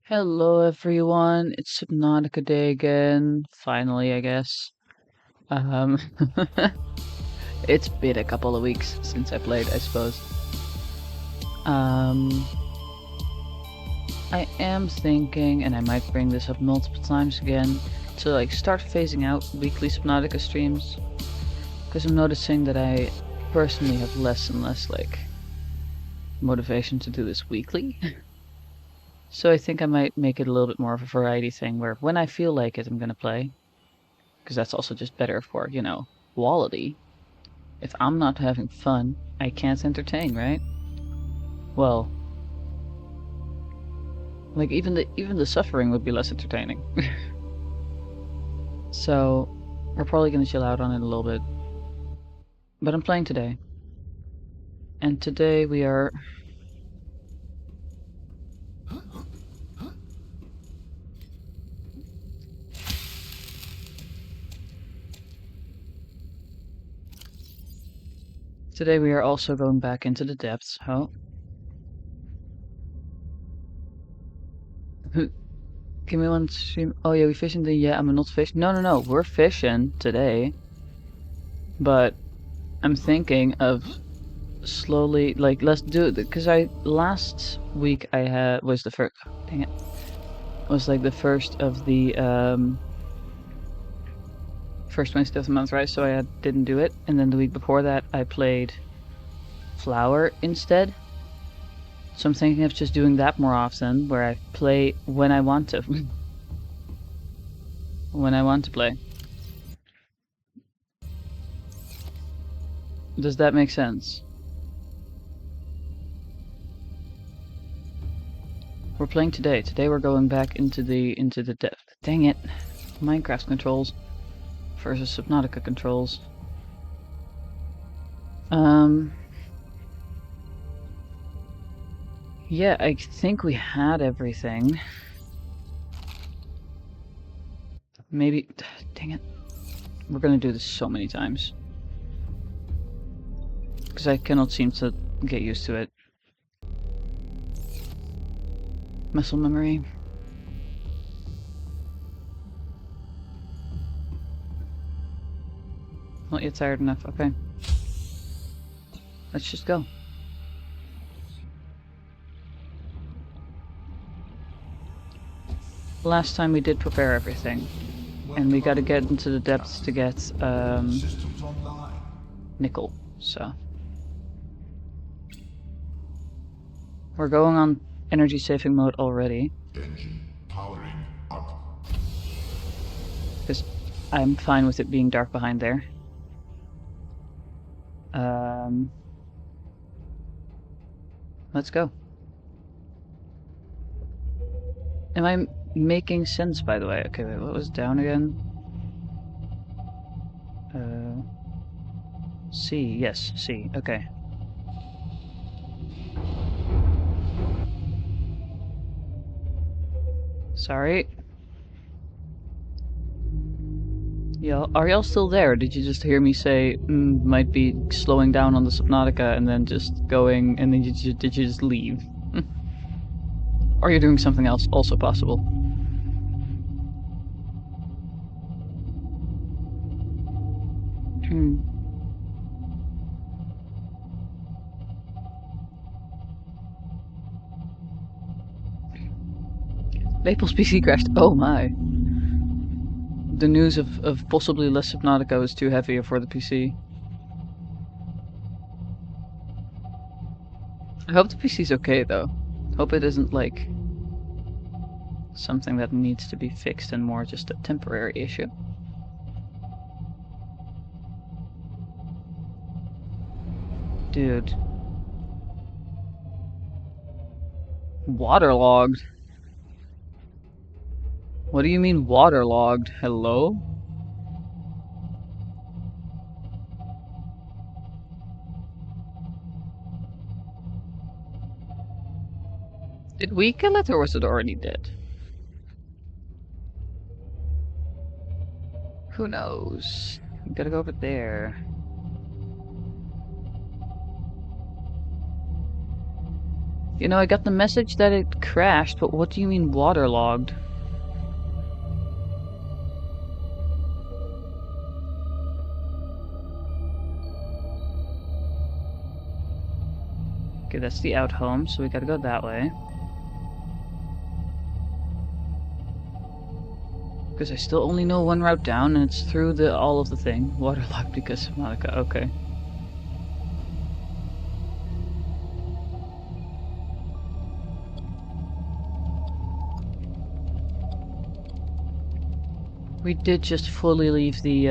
Hello everyone, it's Subnautica Day again. Finally, I guess. Um, it's been a couple of weeks since I played, I suppose. Um, I am thinking, and I might bring this up multiple times again, to start phasing out weekly Subnautica streams. Because I'm noticing that I personally have less and less motivation to do this weekly. So I think I might make it a little bit more of a variety thing where when I feel like it, I'm gonna play. Because that's also just better for, quality. If I'm not having fun, I can't entertain, right? Well, even the suffering would be less entertaining. So, we're probably gonna chill out on it a little bit. But I'm playing today. And today we are... Today we are also going back into the depths. Oh. Give me one stream. Oh yeah, we fishing the... Yeah, I'm not fishing. No. We're fishing today. But I'm thinking of slowly, let's do it. Because last week I had... was the first... Dang it. Was like the first of the, first Wednesday of the month, right? So I didn't do it. And then the week before that, I played Flower instead. So I'm thinking of just doing that more often, where I play when I want to. When I want to play. Does that make sense? We're playing today. Today we're going back into the depth. Dang it. Minecraft controls versus Subnautica controls. Yeah, I think we had everything. Maybe... Dang it. We're gonna do this so many times. Because I cannot seem to get used to it. Muscle memory. Not yet tired enough, okay. Let's just go. Last time we did prepare everything. And we gotta get into the depths to get, nickel, so. We're going on energy saving mode already. Engine powering up. Because I'm fine with it being dark behind there. Let's go. Am I making sense, by the way? Okay, wait, what was down again? C, yes, C, okay. Sorry. Are y'all still there? Did you just hear me say, might be slowing down on the Subnautica and then just going, and then did you just leave? Or you're doing something else, also possible. Maple's PC crashed. Oh my. The news of possibly less Subnautica was too heavy for the PC. I hope the PC's okay though. Hope it isn't like something that needs to be fixed and more just a temporary issue. Dude. Waterlogged? What do you mean waterlogged? Hello? Did we kill it or was it already dead? Who knows? We gotta go over there. You know, I got the message that it crashed, but what do you mean waterlogged? Okay, that's the out home, so we gotta go that way. Because I still only know one route down, and it's through all of the thing. Waterlogged because Subnautica, okay. We did just fully leave the,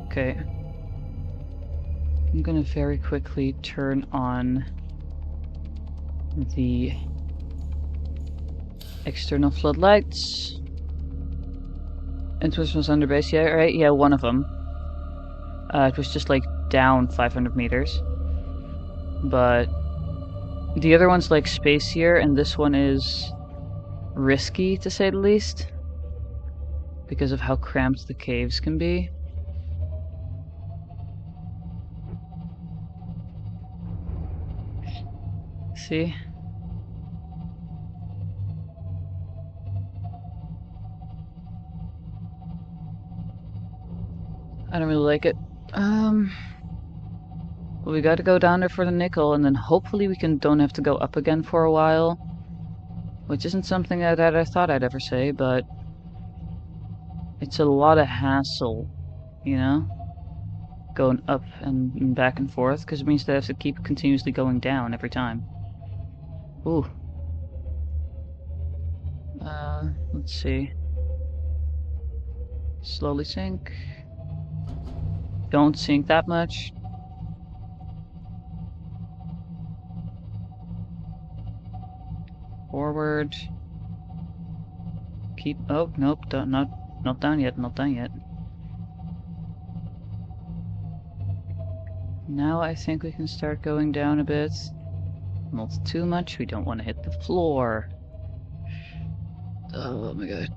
okay. I'm gonna very quickly turn on the external floodlights. Intuition was under base, yeah, right? Yeah, one of them. It was just like down 500 meters. But the other one's like spacier, and this one is risky, to say the least. Because of how cramped the caves can be. See? I don't really like it. Well, we gotta go down there for the nickel, and then hopefully we don't have to go up again for a while. Which isn't something that I thought I'd ever say, but it's a lot of hassle, you know? Going up and back and forth, because it means they have to keep continuously going down every time. Ooh. Let's see. Slowly sink. Don't sink that much. Forward. Keep. Oh, nope. Not down yet. Not down yet. Now I think we can start going down a bit. Not too much. We don't want to hit the floor. Oh my god.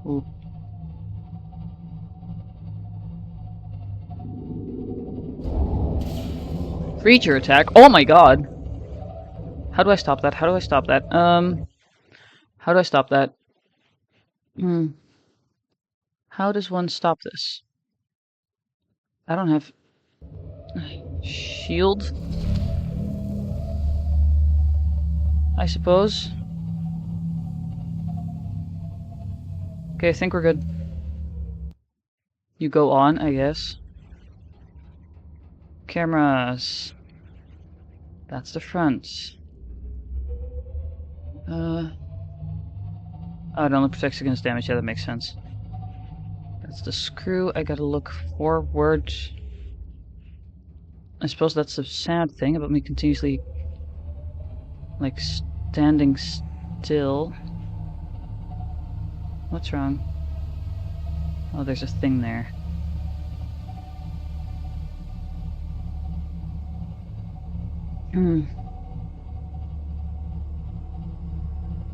Ooh. Creature attack. Oh my god. How do I stop that? How do I stop that? How do I stop that? How does one stop this? I don't have shield, I suppose. Okay, I think we're good. You go on, I guess. Cameras. That's the front. Oh, it only protects against damage. Yeah, that makes sense. That's the screw. I gotta look forward. I suppose that's the sad thing about me continuously, like, standing still. What's wrong? Oh, there's a thing there.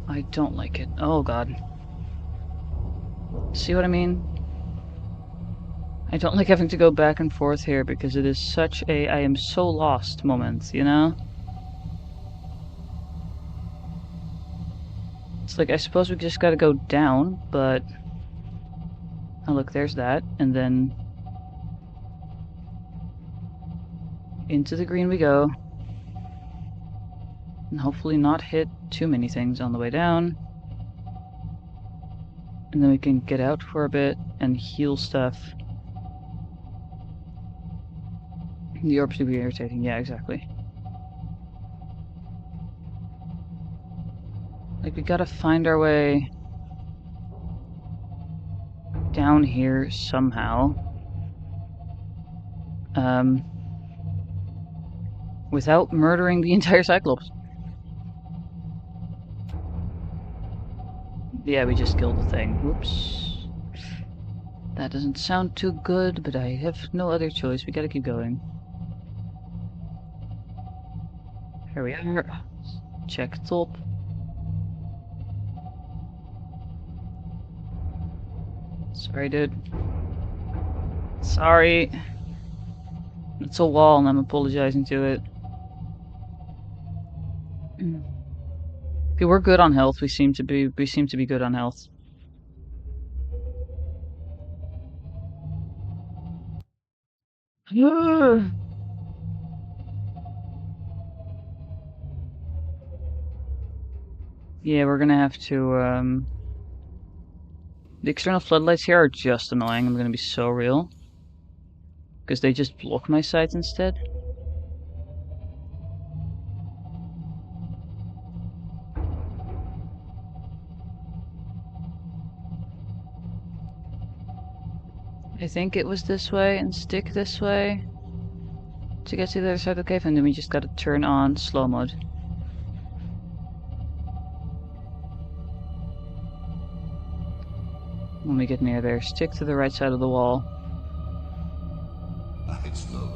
I don't like it. Oh god. See what I mean? I don't like having to go back and forth here because it is such a I am so lost moment, you know? It's like I suppose we just gotta go down, but oh look, there's that, and then into the green we go. And hopefully not hit too many things on the way down. And then we can get out for a bit and heal stuff. The orbs do be irritating, yeah, exactly. Like, we gotta find our way down here somehow. Without murdering the entire Cyclops. Yeah, we just killed the thing. Whoops. That doesn't sound too good, but I have no other choice. We gotta keep going. Here we are. Check top. Sorry, dude. Sorry. It's a wall and I'm apologizing to it. Okay, we're good on health. We seem to be good on health. Yeah, we're gonna have to, the external floodlights here are just annoying, I'm gonna be so real. Because they just block my sight instead. I think it was this way and stick this way to get to the other side of the cave, and then we just gotta turn on slow mode. When we get near there, stick to the right side of the wall. It's low.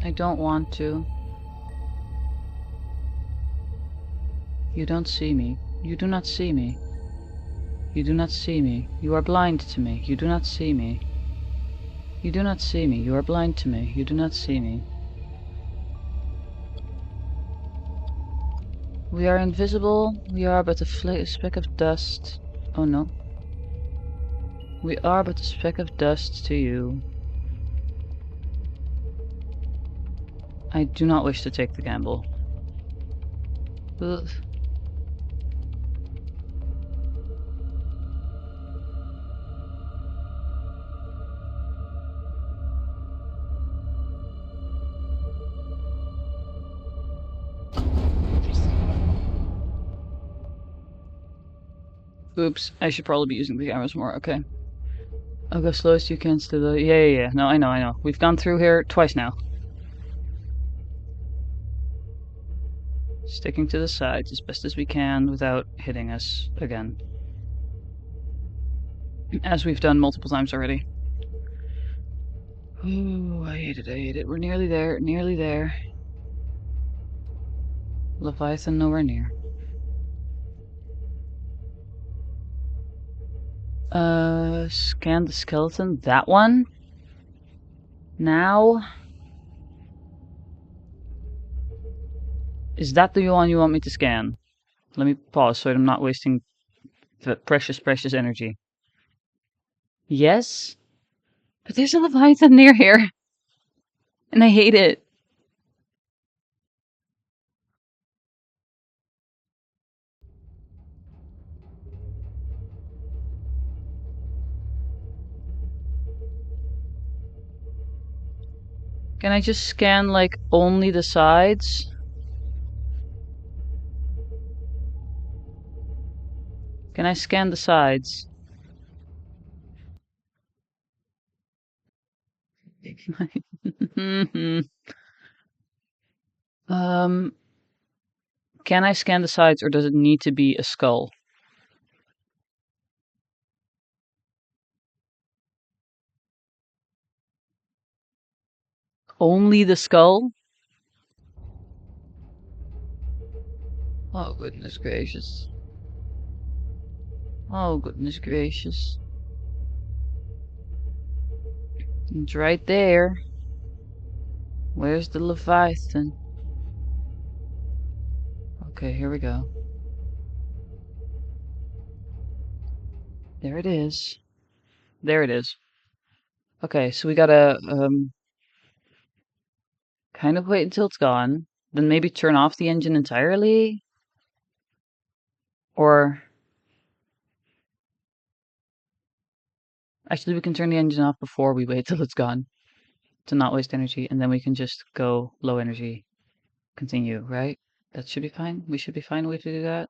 I don't want to. You don't see me. You do not see me. You do not see me. You are blind to me. You do not see me. You do not see me. You are blind to me. You do not see me. We are invisible. We are but a speck of dust. Oh no. We are but a speck of dust to you. I do not wish to take the gamble. Ugh. Oops, I should probably be using the cameras more, okay. I'll go slowest you can to the... Yeah. No, I know. We've gone through here twice now. Sticking to the sides as best as we can without hitting us again. As we've done multiple times already. Ooh, I hate it. We're nearly there. Leviathan nowhere near. Scan the skeleton. That one? Now? Is that the one you want me to scan? Let me pause so I'm not wasting the precious energy. Yes? But there's a Leviathan near here. And I hate it. Can I just scan, like, only the sides? Can I scan the sides? um, can I scan the sides, or does it need to be a skull? Only the skull? Oh, goodness gracious. Oh, goodness gracious. It's right there. Where's the Leviathan? Okay, here we go. There it is. There it is. Okay, so we gotta, kind of wait until it's gone. Then maybe turn off the engine entirely? Or... Actually, we can turn the engine off before we wait till it's gone. To not waste energy, and then we can just go low energy. Continue, right? That should be fine. We should be fine if we do that.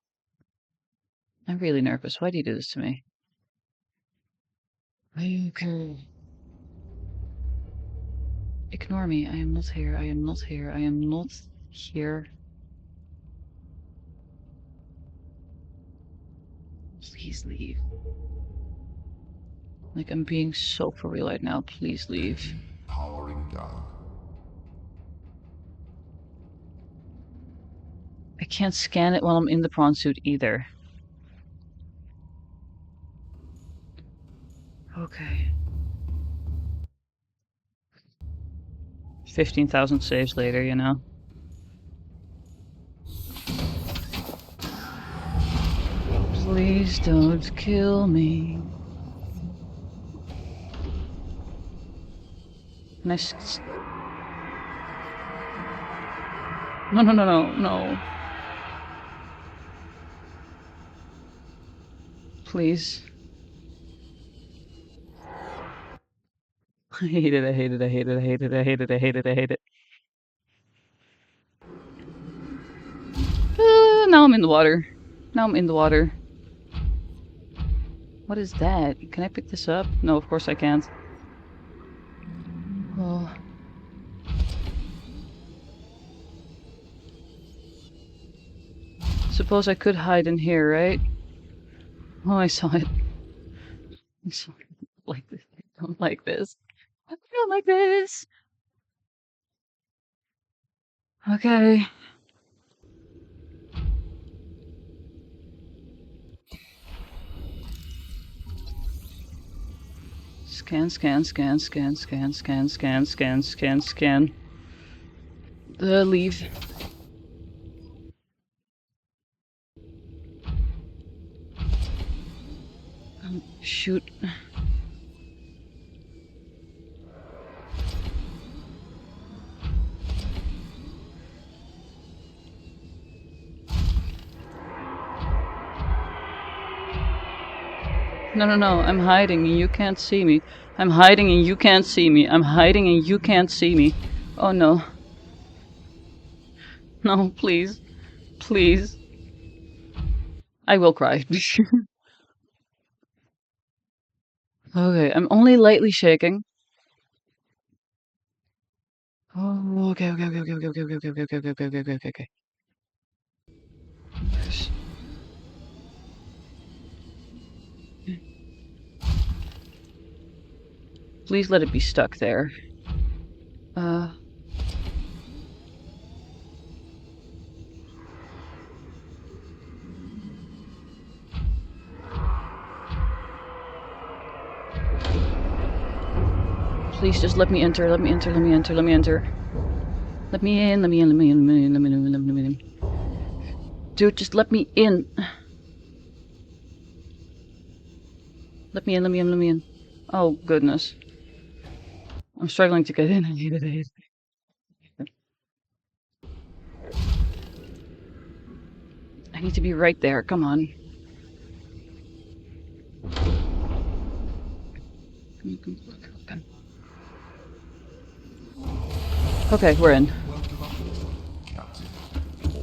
I'm really nervous. Why do you do this to me? Okay. Ignore me. I am not here. I am not here. I am not here. Please leave. Like, I'm being so for real right now. Please leave. Powering down. I can't scan it while I'm in the prawn suit either. Okay. 15,000 saves later, you know. Please don't kill me. Nice. No, no, no, no, no. Please. I hate it, I hate it, I hate it, I hate it, I hate it, I hate it, I hate it. Now I'm in the water. Now I'm in the water. What is that? Can I pick this up? No, of course I can't. Oh. Suppose I could hide in here, right? Oh, I saw it. I saw it. Like this. I don't like this. I don't like this. Okay. Scan, scan, scan, scan, scan, scan, scan, scan, scan, scan. Leave. Shoot. No, no, no. I'm hiding and you can't see me. I'm hiding and you can't see me. I'm hiding and you can't see me. Oh no. No, please. Please. I will cry. Okay, I'm only lightly shaking. Oh, okay, okay, okay, okay, okay, okay, okay, okay, okay, okay, okay, okay, okay, okay. Please let it be stuck there. Please just let me enter, let me enter, let me enter, let me enter. Let me in, let me in, let me in, let me in, let me in, let me in. Dude, just let me in. Let me in, let me in, let me in. Oh, goodness. I'm struggling to get in. I hate it, I hate it. I need to be right there, come on. Okay, we're in.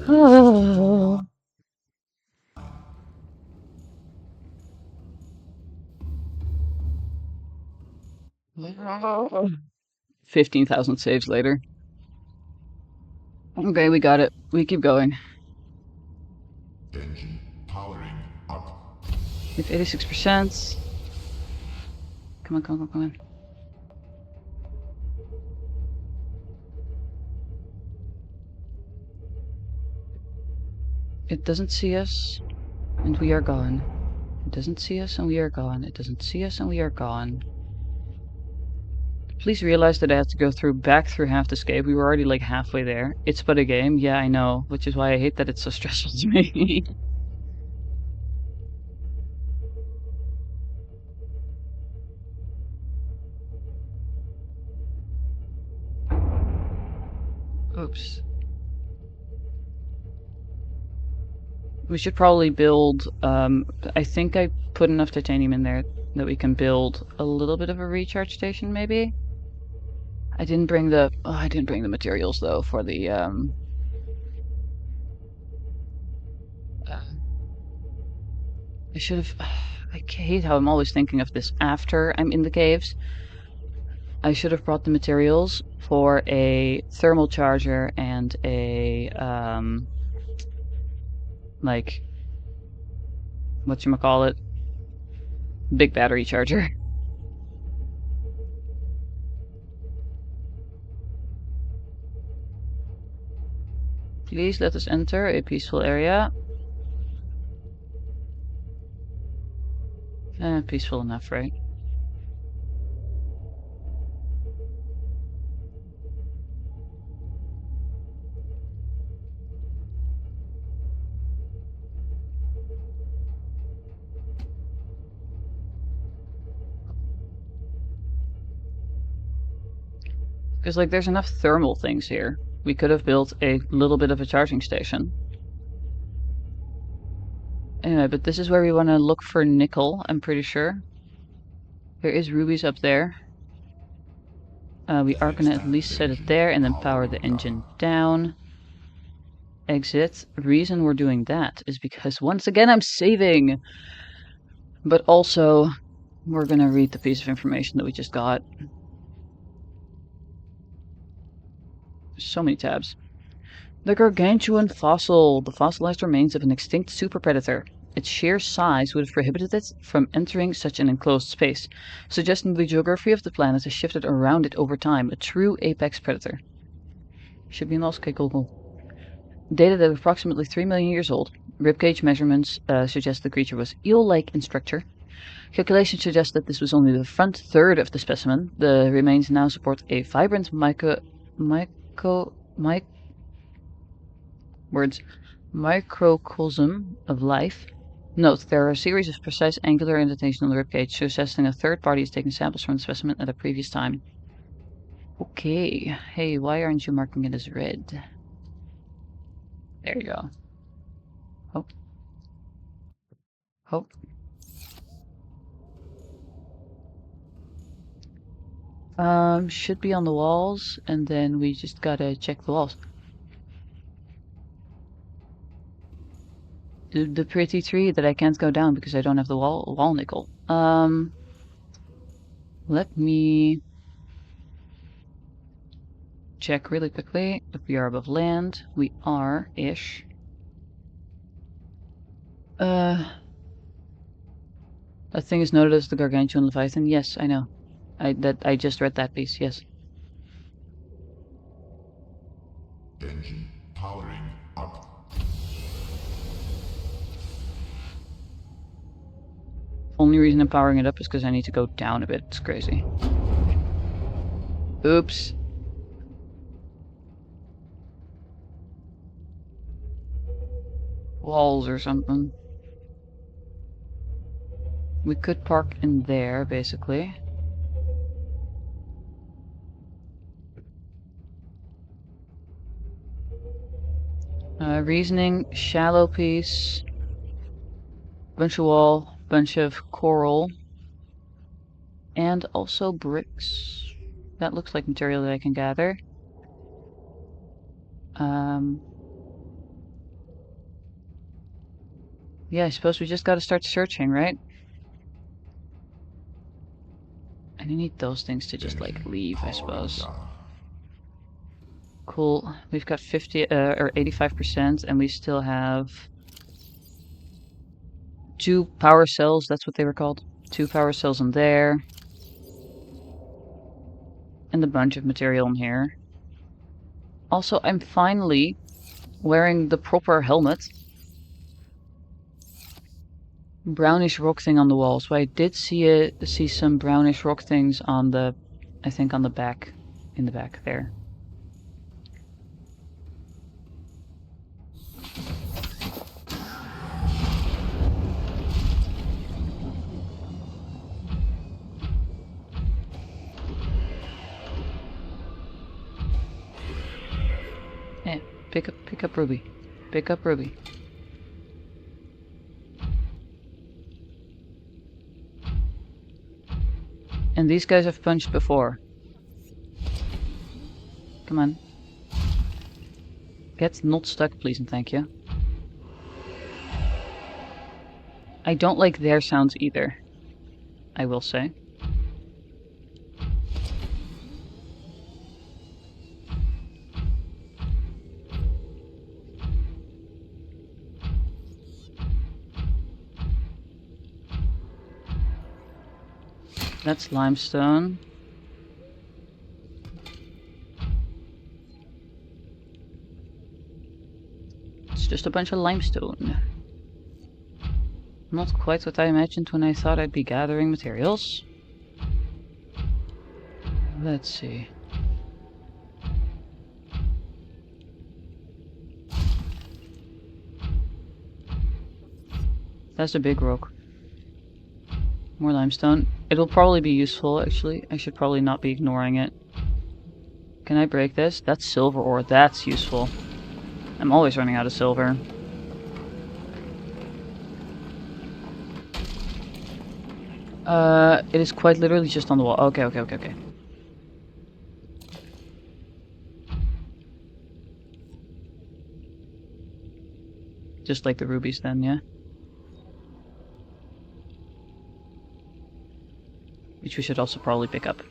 Oh. 15,000 saves later. Okay, we got it. We keep going. Engine powering up. We have 86%. Come on, come on, come on. It doesn't see us, and we are gone. It doesn't see us, and we are gone. It doesn't see us, and we are gone. Please realize that I have to go back through half the escape. We were already like halfway there. It's but a game, yeah, I know, which is why I hate that it's so stressful to me. Oops. We should probably build, I think I put enough titanium in there that we can build a little bit of a recharge station, maybe? I didn't bring the materials though for the, I should have, I hate how I'm always thinking of this after I'm in the caves. I should have brought the materials for a thermal charger and a, like, whatchamacallit, big battery charger. Please let us enter a peaceful area. Peaceful enough, right? Because, like, there's enough thermal things here. We could have built a little bit of a charging station. Anyway, but this is where we want to look for nickel, I'm pretty sure. There is rubies up there. We are going to at least set it there and then power the engine down. Exit. Reason we're doing that is because, once again, I'm saving! But also, we're going to read the piece of information that we just got. So many tabs. The gargantuan fossil, the fossilized remains of an extinct super predator. Its sheer size would have prohibited it from entering such an enclosed space, suggesting the geography of the planet has shifted around it over time, a true apex predator. Should be lost. Okay, cool. Dated at approximately 3 million years old. Ribcage measurements suggest the creature was eel-like in structure. Calculations suggest that this was only the front third of the specimen. The remains now support a vibrant microcosm of life. Note, there are a series of precise angular indentations on the ribcage, suggesting a third party has taken samples from the specimen at a previous time. Okay. Hey, why aren't you marking it as red? There you go. Oh. Oh. Should be on the walls, and then we just gotta check the walls. The pretty tree that I can't go down because I don't have the wall nickel. Let me check really quickly if we are above land. We are-ish. A thing is noted as the gargantuan leviathan. Yes, I know. I just read that piece. Yes. Engine powering up. Only reason I'm powering it up is because I need to go down a bit. It's crazy. Oops. Walls or something. We could park in there, basically. Reasoning, shallow piece, bunch of wall, bunch of coral, and also bricks. That looks like material that I can gather. Yeah, I suppose we just gotta start searching, right? And I need those things to just, like, leave, I suppose. Cool. We've got 50 or 85%, and we still have 2 power cells. That's what they were called. 2 power cells in there, and a bunch of material in here. Also, I'm finally wearing the proper helmet. Brownish rock thing on the wall. So I did see some brownish rock things on the, I think on the back, in the back there. Pick up Ruby. Pick up Ruby. And these guys have punched before. Come on. Get not stuck, please and thank you. I don't like their sounds either, I will say. That's limestone. just a bunch of limestone. Not quite what I imagined when I thought I'd be gathering materials. Let's see. That's a big rock. More limestone. It'll probably be useful, actually. I should probably not be ignoring it. Can I break this? That's silver ore. That's useful. I'm always running out of silver. It is quite literally just on the wall. Okay. Just like the rubies then, yeah? Which we should also probably pick up.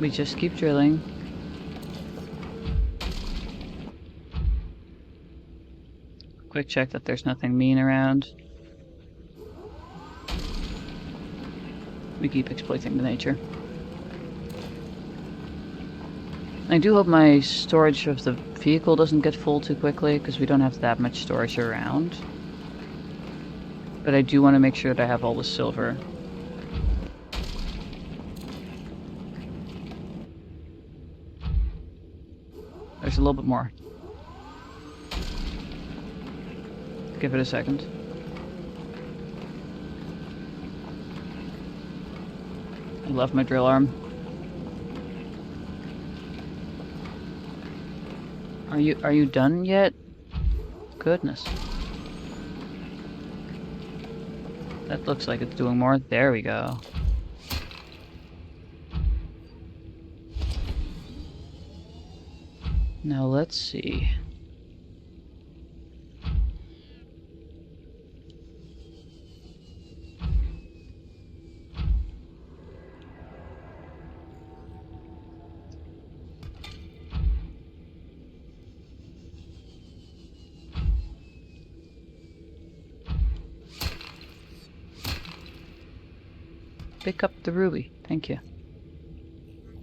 We just keep drilling. Quick check that there's nothing mean around. We keep exploiting the nature. I do hope my storage of the vehicle doesn't get full too quickly, because we don't have that much storage around. But I do want to make sure that I have all the silver. There's a little bit more. Give it a second. I love my drill arm. Are you done yet? Goodness. That looks like it's doing more. There we go. Now let's see. Pick up the ruby. Thank you.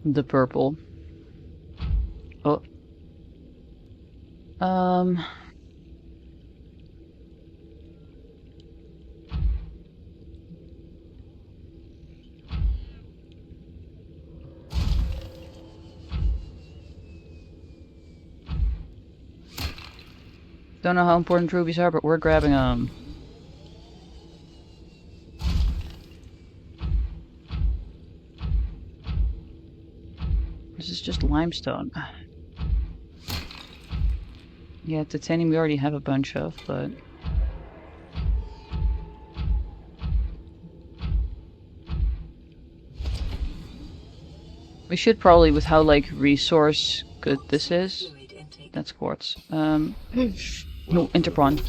The purple. Oh. Don't know how important rubies are, but we're grabbing them. This is just limestone. Yeah, titanium we already have a bunch of, but... we should probably, with how, like, resource good this is... That's quartz. No, interpron.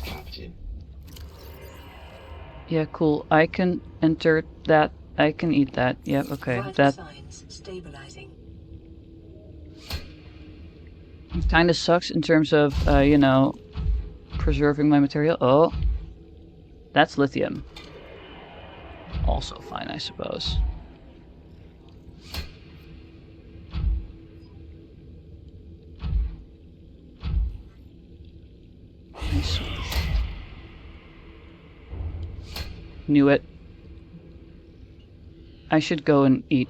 Yeah, cool. I can enter that. I can eat that. Yep, okay. That... it kinda sucks in terms of, you know, preserving my material. Oh. That's lithium. Also fine, I suppose. Nice. Knew it. I should go and eat.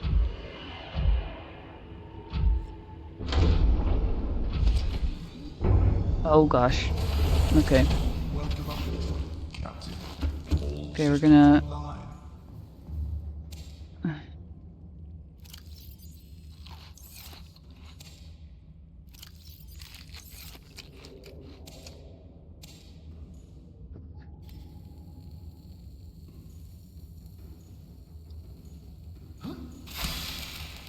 Oh gosh. Okay. Okay, we're gonna...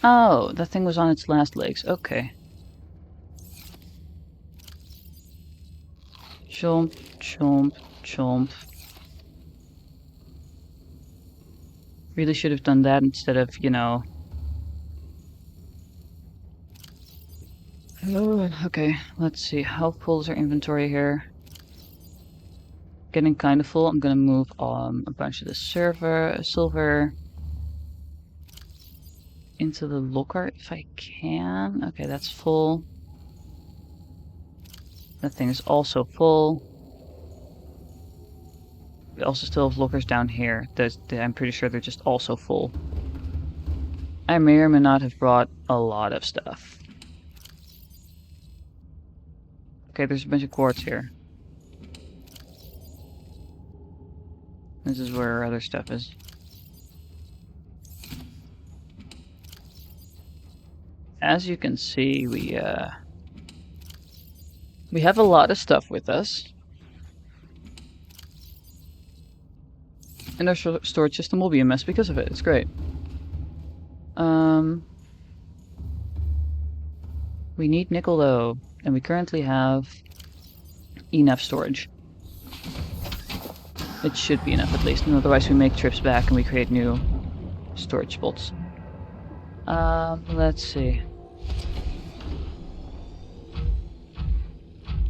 oh, that thing was on its last legs. Okay. Chomp, chomp, chomp. Really should have done that instead of, you know... Oh, okay, let's see. How full is our inventory here? Getting kind of full. I'm gonna move a bunch of the silver into the locker if I can. Okay, that's full. That thing is also full. We also still have lockers down here. I'm pretty sure they're just also full. I may or may not have brought a lot of stuff. Okay, there's a bunch of quartz here. This is where our other stuff is. As you can see, we have a lot of stuff with us. And our storage system will be a mess because of it. It's great. We need nickel though, and we currently have enough storage. It should be enough at least, and otherwise we make trips back and we create new storage spots. Let's see.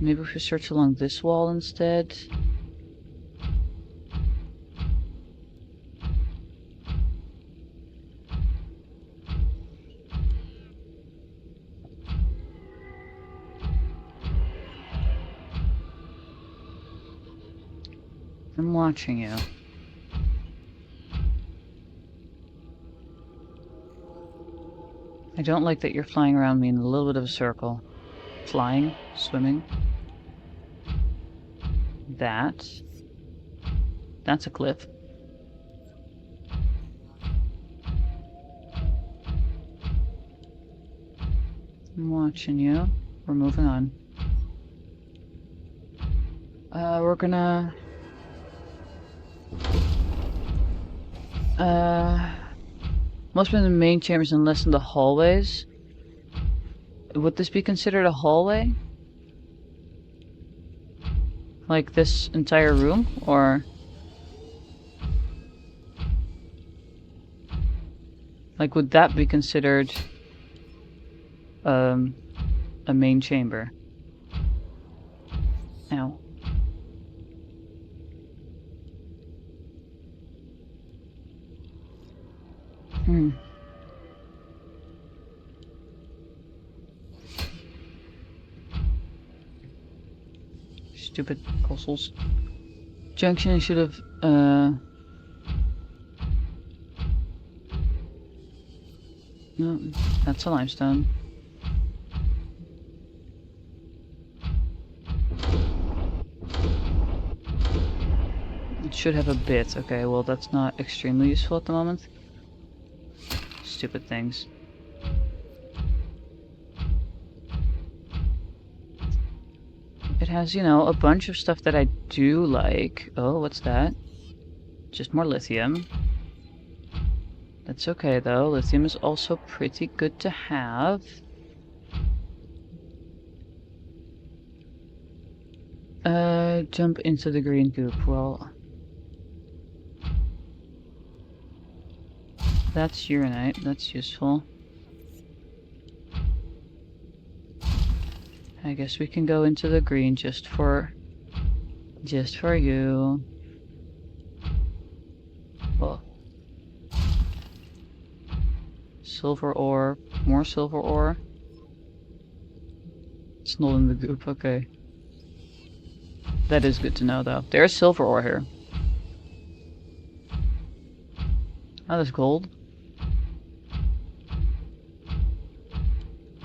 Maybe we should search along this wall instead. I'm watching you. I don't like that you're flying around me in a little bit of a circle. Flying, swimming. That's a cliff. I'm watching you. We're moving on. We're gonna... Must be in the main chambers and less in the hallways. Would this be considered a hallway? Like this entire room, or... Like, would that be considered... a main chamber? Ow. Stupid puzzles. Junction should have, no, that's a limestone. It should have a bit. Okay, well that's not extremely useful at the moment. Stupid things. It has, you know, a bunch of stuff that I do like. Oh, what's that? Just more lithium. That's okay though. Lithium is also pretty good to have. Jump into the green goop. Well, that's uranite. That's useful. I guess we can go into the green just for you. Well, silver ore, more silver ore. It's not in the goop, okay. That is good to know though. There's silver ore here. Oh, there's gold.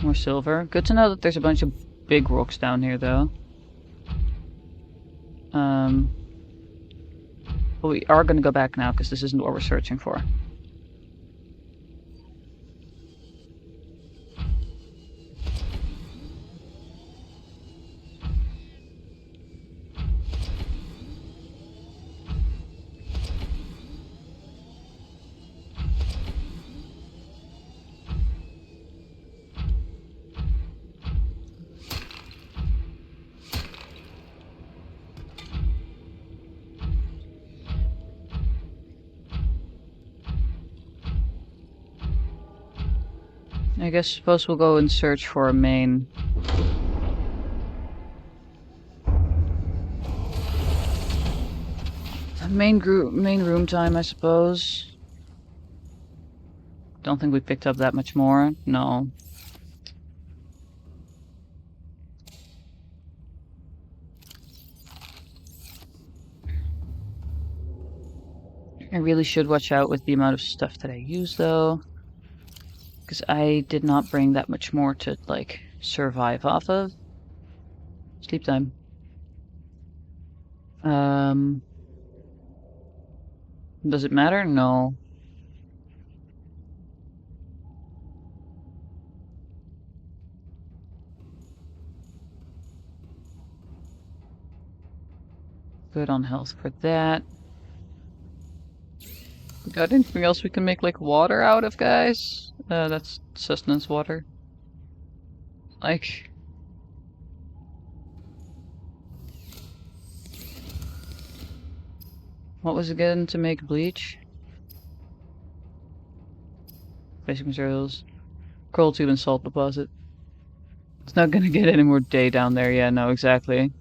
More silver. Good to know that there's a bunch of big rocks down here though. But we are gonna go back now because this isn't what we're searching for. I guess suppose we'll go and search for a main Main room time, I suppose. Don't think we picked up that much more. No. I really should watch out with the amount of stuff that I use, though. Because I did not bring that much more to, like, survive off of. Sleep time. Does it matter? No. Good on health for that. Got anything else we can make, like, water out of, guys? That's sustenance water. Like... What was it again to make bleach? Basic materials. Coral tube and salt deposit. It's not gonna get any more day down there, yeah, no, exactly.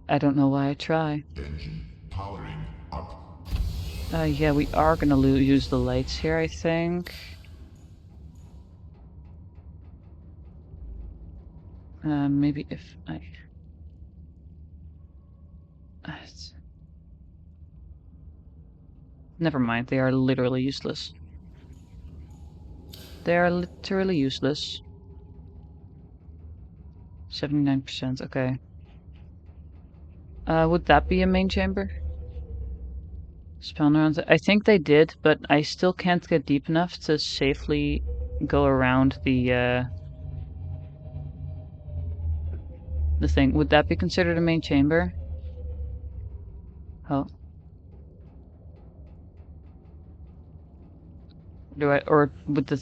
I don't know why I try. Engine powering up. Yeah, we are gonna use the lights here, I think. Maybe if I... Never mind, they are literally useless. They are literally useless. 79%, okay. Would that be a main chamber? Spawn around. I think they did, but I still can't get deep enough to safely go around the thing. Would that be considered a main chamber? Oh. Do I, or would the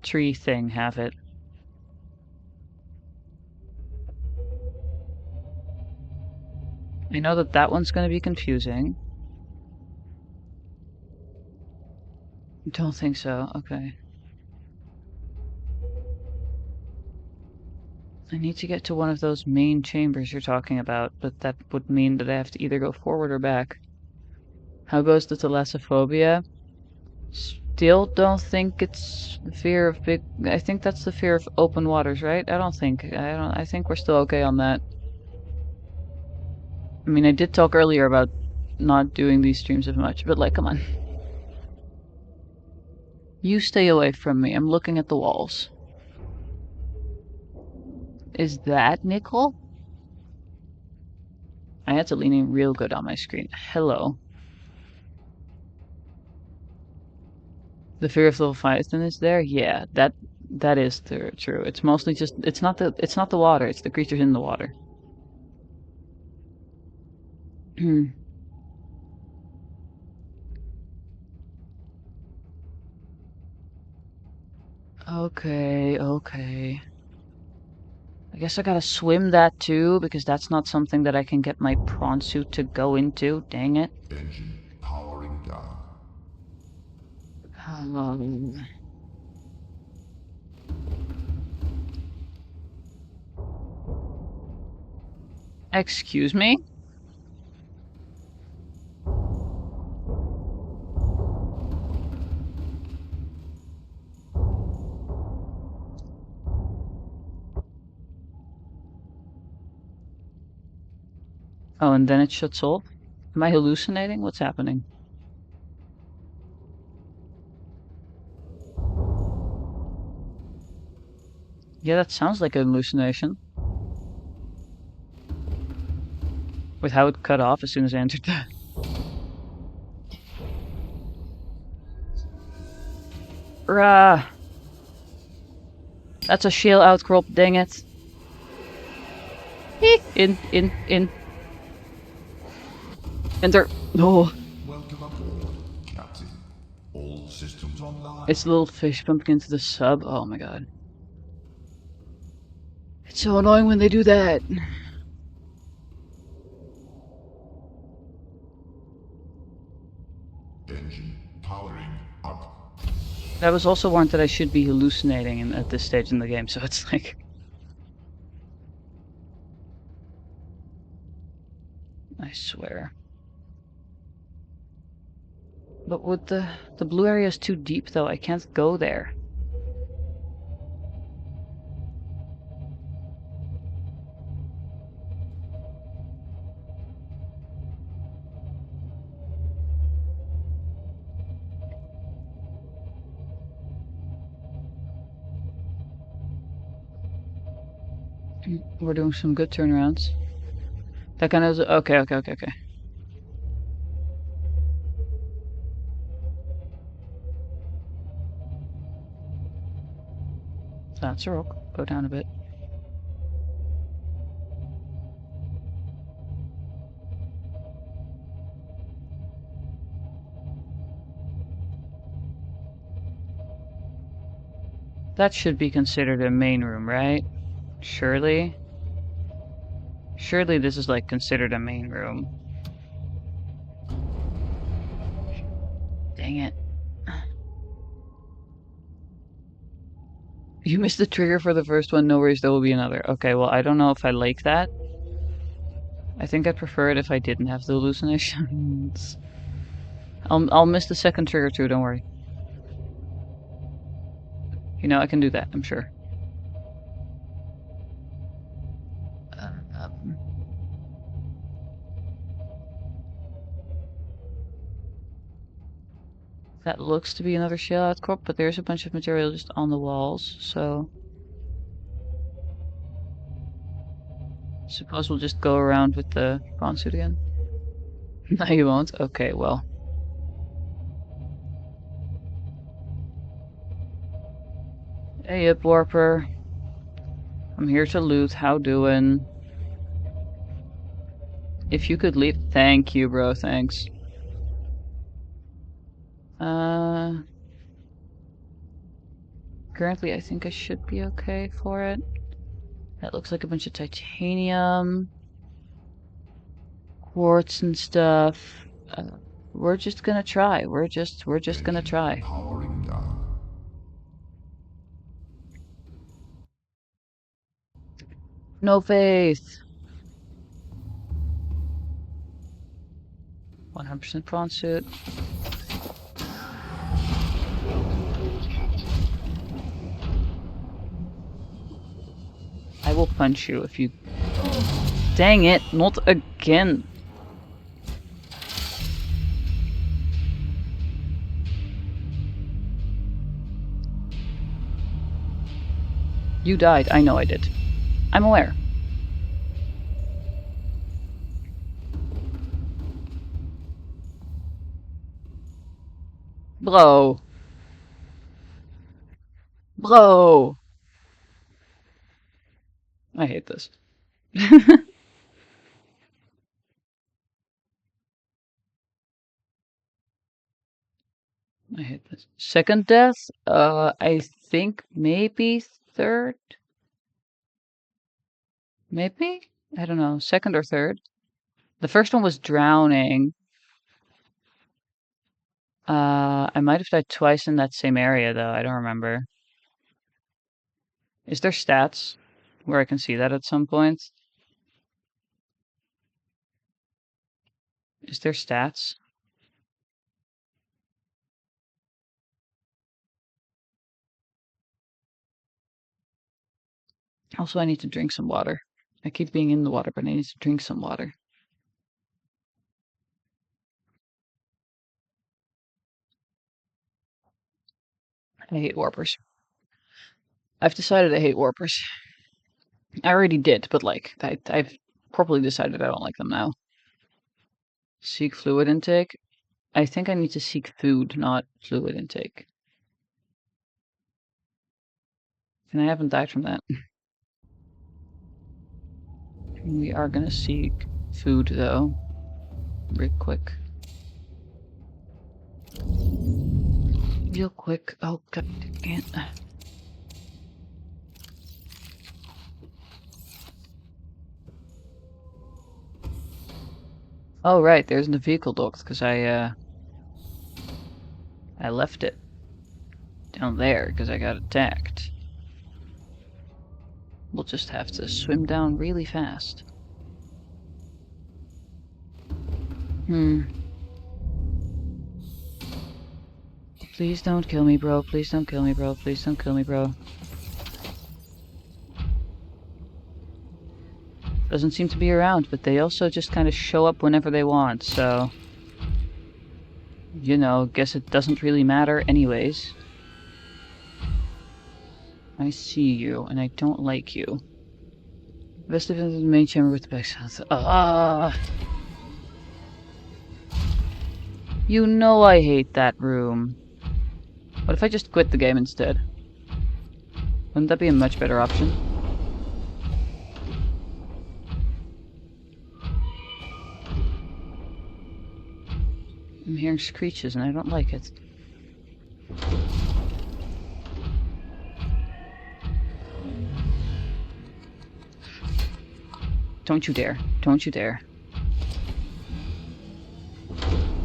tree thing have it? I know that that one's going to be confusing. Don't think so. Okay. I need to get to one of those main chambers you're talking about, but that would mean that I have to either go forward or back. How goes the thalassophobia? Still don't think it's the fear of big... I think that's the fear of open waters, right? I think we're still okay on that. I mean, I did talk earlier about not doing these streams as much, but like, come on. You stay away from me. I'm looking at the walls. Is that nickel? I had to lean in real good on my screen. Hello. The fear of Leviathan is there? Yeah, that is true. It's mostly just it's not the water, it's the creatures in the water. Okay. I guess I gotta swim that too, because that's not something that I can get my prawn suit to go into. Dang it. Engine powering down. Excuse me? Oh, and then it shuts off? Am I hallucinating? What's happening? Yeah, that sounds like an hallucination. With how it cut off as soon as I entered that. Rah! That's a shale outcrop, dang it. In. Enter. Oh. Welcome aboard, Captain. All systems online. It's a little fish bumping into the sub. Oh my god. It's so annoying when they do that. Engine powering up. That was also warned that I should be hallucinating at this stage in the game, so it's like... I swear. But with the blue area is too deep though, I can't go there. We're doing some good turnarounds. That kind of okay. That's a rock. Go down a bit. That should be considered a main room, right? Surely? Surely this is like considered a main room. Dang it. You missed the trigger for the first one, no worries, there will be another. Okay, well, I don't know if I like that. I think I'd prefer it if I didn't have the hallucinations. I'll miss the second trigger too, don't worry. You know, I can do that, I'm sure. That looks to be another shell corp, but there's a bunch of material just on the walls, so... Suppose we'll just go around with the prawn suit again? No, you won't? Okay, well. Hey up, Warper. I'm here to loot, how doing? If you could leave... Thank you, bro, thanks. Currently, I think I should be okay for it. That looks like a bunch of titanium, quartz and stuff. We're just gonna try. We're just gonna try. Powering down. No faith. 100% prawn suit. I will punch you if you... Dang it, not again. You died, I know I did. I'm aware. Bro. Bro. I hate this. I hate this. Second death? I think maybe third? Maybe? I don't know. Second or third? The first one was drowning. I might have died twice in that same area, though. I don't remember. Is there stats where I can see that at some point? Is there stats? Also, I need to drink some water. I keep being in the water, but I need to drink some water. I hate warpers. I've decided I hate warpers. I already did, but like, I've properly decided I don't like them now. Seek fluid intake. I think I need to seek food, not fluid intake. And I haven't died from that. We are gonna seek food, though. Real quick. Real quick. Oh, god damn it. Oh, right, there's the vehicle docked, because I left it down there, because I got attacked. We'll just have to swim down really fast. Please don't kill me, bro. Please don't kill me, bro. Please don't kill me, bro. Doesn't seem to be around, but they also just kind of show up whenever they want, so... You know, guess it doesn't really matter anyways. I see you, and I don't like you. Best defense in the main chamber with the back sounds. Ah! You know I hate that room. What if I just quit the game instead? Wouldn't that be a much better option? I'm hearing screeches and I don't like it. Don't you dare. Don't you dare.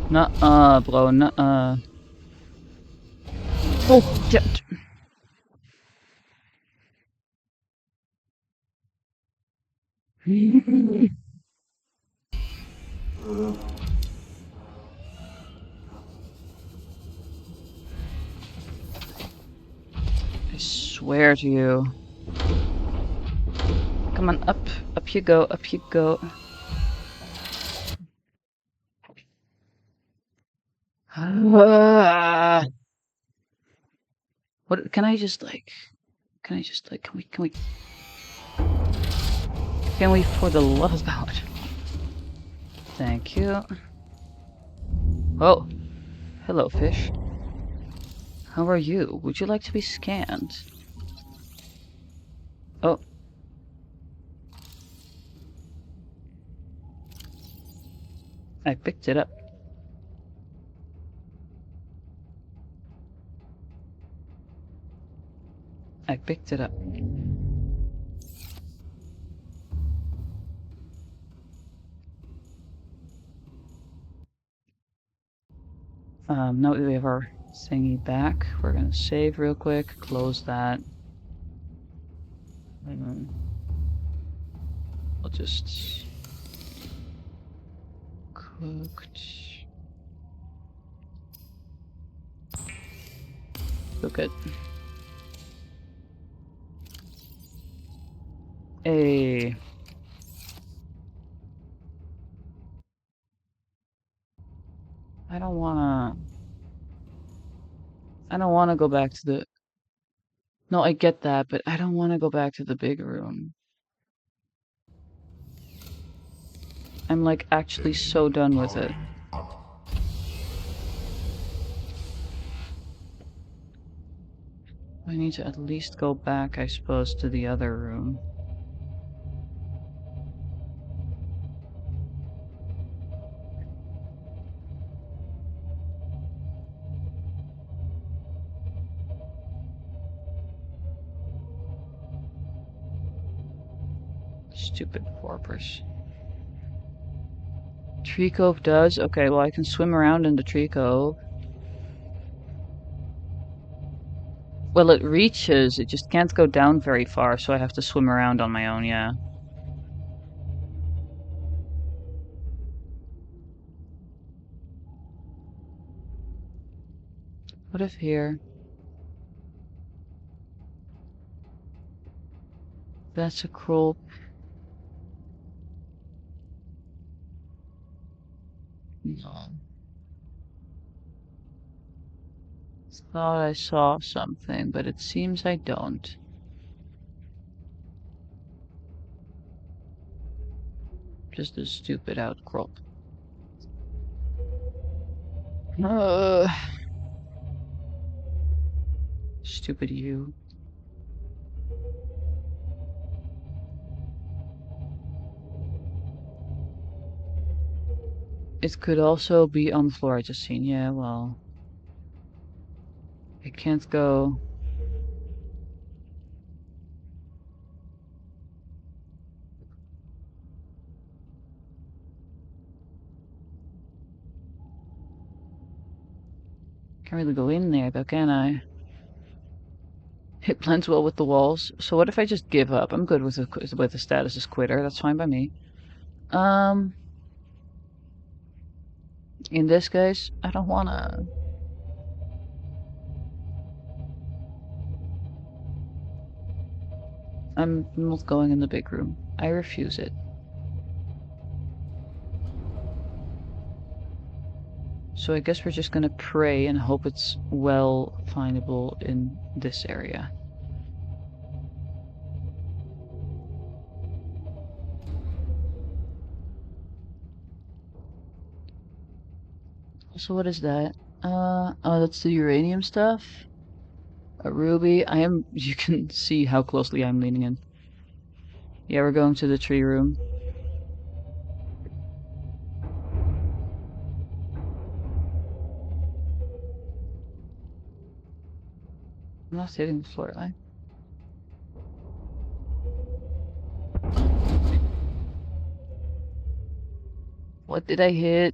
Nuh-uh, bro. Nuh-uh. Oh, yeah. I swear to you. Come on, up. Up you go, up you go. What, can I just like, can we, for the love of God? Thank you. Oh, hello, fish. How are you? Would you like to be scanned? Oh. I picked it up. I picked it up. Now that we have our thingy back, we're gonna save real quick, close that. I'll just... Cooked... Cook it. Hey. I don't wanna go back to the... No, I get that, but I don't wanna go back to the big room. I'm like actually so done with it. I need to at least go back, I suppose, to the other room. Stupid warpers. Tree Cove does? Okay, well I can swim around in the Tree Cove. Well, it reaches, it just can't go down very far, so I have to swim around on my own, yeah. What if here? That's a cruel... No. Thought I saw something, but it seems I don't. Just a stupid outcrop. Stupid you. It could also be on the floor I just seen. Yeah, well... It can't go... Can't really go in there though, can I? It blends well with the walls. So what if I just give up? I'm good with the status as quitter. That's fine by me. In this case, I don't wanna... I'm not going in the big room. I refuse it. So I guess we're just gonna pray and hope it's well findable in this area. So what is that? Oh, that's the uranium stuff. A ruby. You can see how closely I'm leaning in. Yeah, we're going to the tree room. I'm not hitting the floor, am I? What did I hit?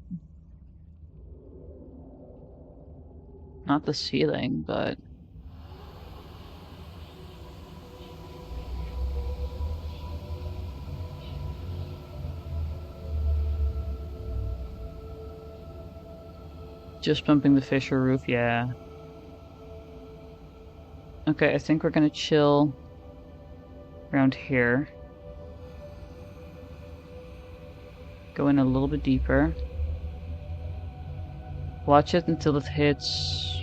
Not the ceiling, but... Just bumping the fissure roof, yeah. Okay, I think we're gonna chill around here. Go in a little bit deeper. Watch it until it hits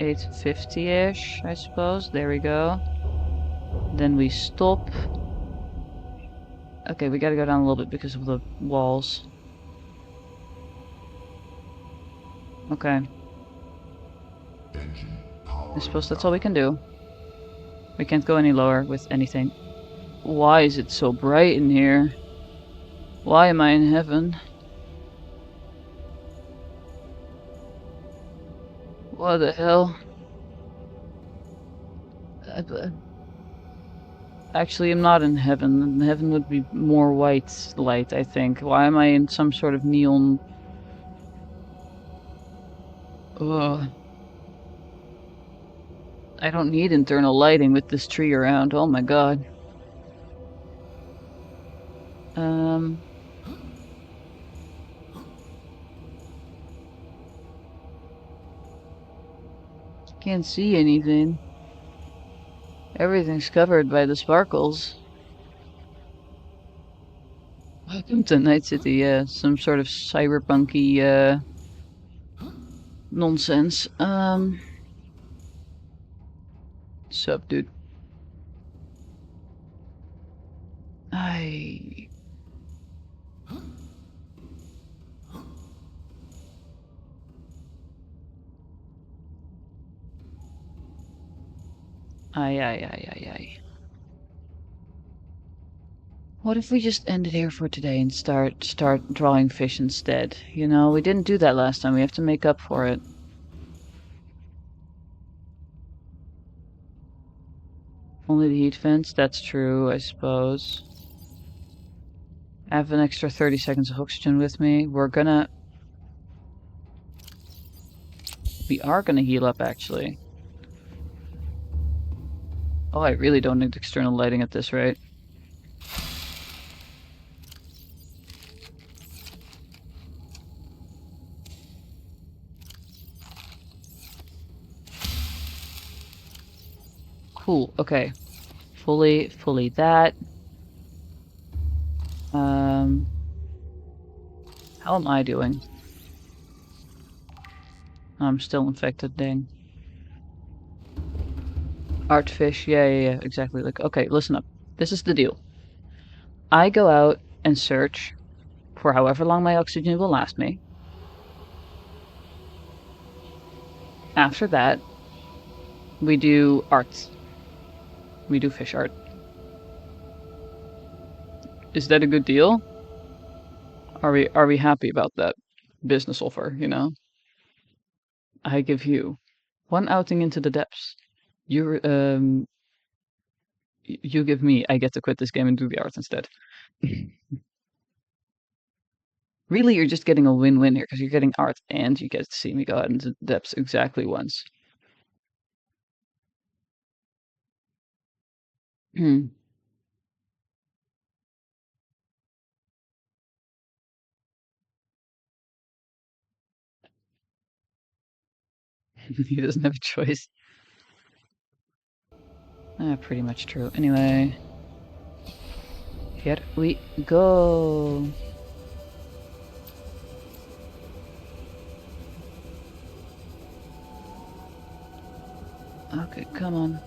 850-ish, I suppose. There we go. Then we stop. Okay, we gotta go down a little bit because of the walls. Okay. I suppose that's all we can do. We can't go any lower with anything. Why is it so bright in here? Why am I in heaven? What the hell? Actually, I'm not in heaven. Heaven would be more white light, I think. Why am I in some sort of neon... Ugh. I don't need internal lighting with this tree around. Oh my god. Um... Can't see anything. Everything's covered by the sparkles. Welcome to Night City, yeah. Some sort of cyberpunky, nonsense. Sup, dude? I... Ay. What if we just end it here for today and start drawing fish instead? You know, we didn't do that last time. We have to make up for it. Only the heat vents? That's true, I suppose. I have an extra 30 seconds of oxygen with me. We are gonna heal up, actually. Oh, I really don't need external lighting at this rate. Cool, okay. Fully that. How am I doing? I'm still infected, dang. Artfish, yeah, exactly. Like, okay, listen up. This is the deal. I go out and search for however long my oxygen will last me. After that, we do arts. We do fish art. Is that a good deal? Are we happy about that business offer, you know? I give you one outing into the depths. You you give me, I get to quit this game and do the art instead. Really, you're just getting a win-win here because you're getting art and you get to see me go out into the depths exactly once. Hmm. He doesn't have a choice. Pretty much true. Anyway, here we go. Okay, come on.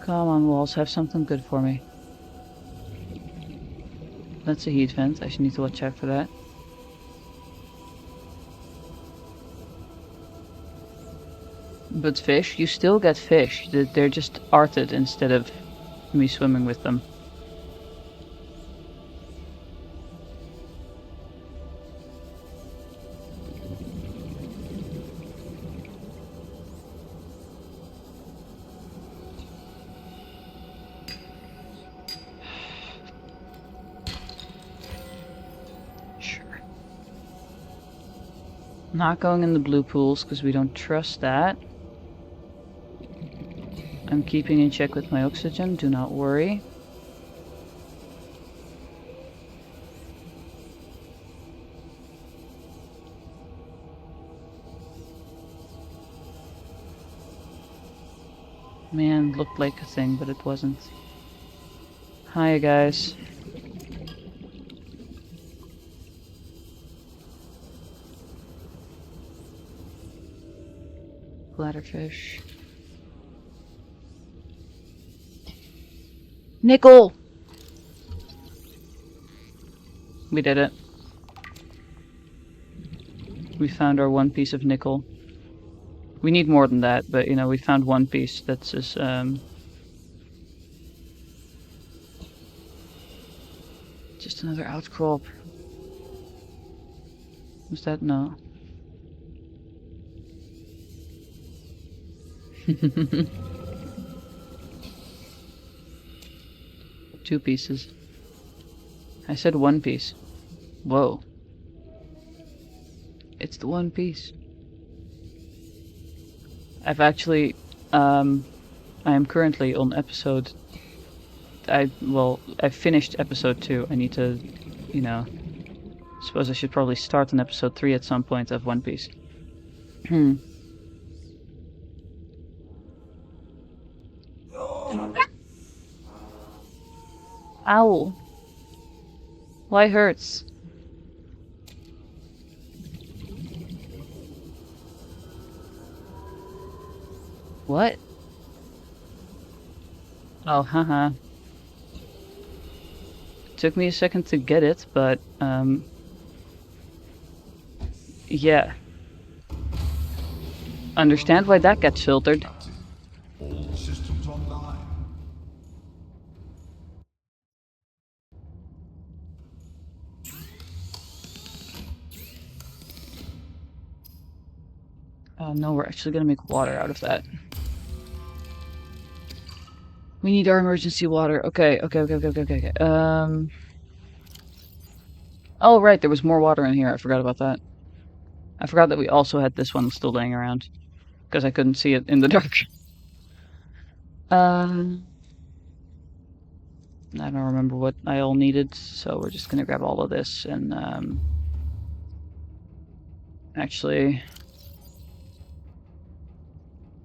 Come on, walls, have something good for me. That's a heat vent. I should need to watch out for that. But fish, you still get fish. They're just arted instead of me swimming with them. Sure. Not going in the blue pools because we don't trust that. I'm keeping in check with my oxygen, do not worry. Man, looked like a thing, but it wasn't. Hiya, guys. Bladderfish. Nickel! We did it. We found our one piece of nickel. We need more than that, but you know, we found one piece that's just, just another outcrop. Was that? No. 2 pieces. I said 1 piece. Whoa. It's the 1 piece. I've actually, I am currently on episode, I finished episode 2. I need to, you know, suppose I should probably start on episode 3 at some point of One Piece. Ow. Why hurts? What? Oh, haha. Took me a second to get it, but, yeah. Understand why that gets filtered. Captain, all systems online. Oh no, we're actually gonna make water out of that. We need our emergency water. Okay. Oh right, there was more water in here. I forgot about that. I forgot that we also had this one still laying around. Because I couldn't see it in the dark. I don't remember what I all needed, so we're just gonna grab all of this and, actually...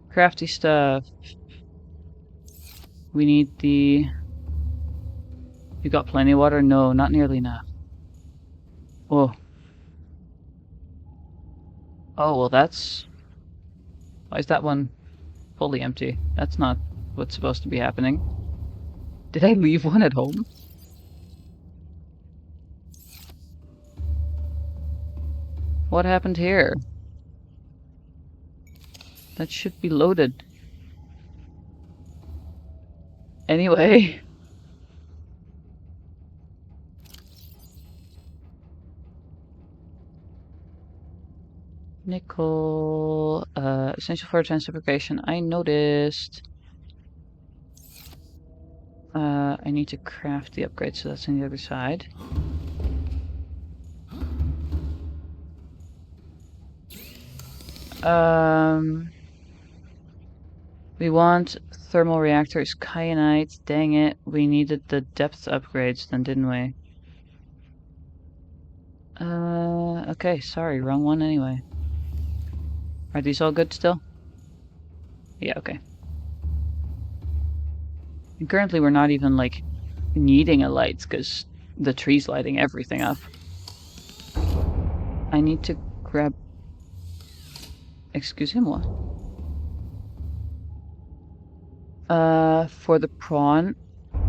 crafty stuff. We need the... You got plenty of water? No, not nearly enough. Oh. Oh, well that's... Why is that one fully empty? That's not what's supposed to be happening. Did I leave one at home? What happened here? That should be loaded. Anyway. Nickel, essential for transportation. I noticed. I need to craft the upgrade, so that's on the other side. We want thermal reactors, kyanite. Dang it, we needed the depth upgrades then, didn't we? Okay, sorry, wrong one anyway. Are these all good still? Yeah, okay. And currently we're not even, like, needing a light, because the tree's lighting everything up. I need to grab... Excusez-moi. For the prawn...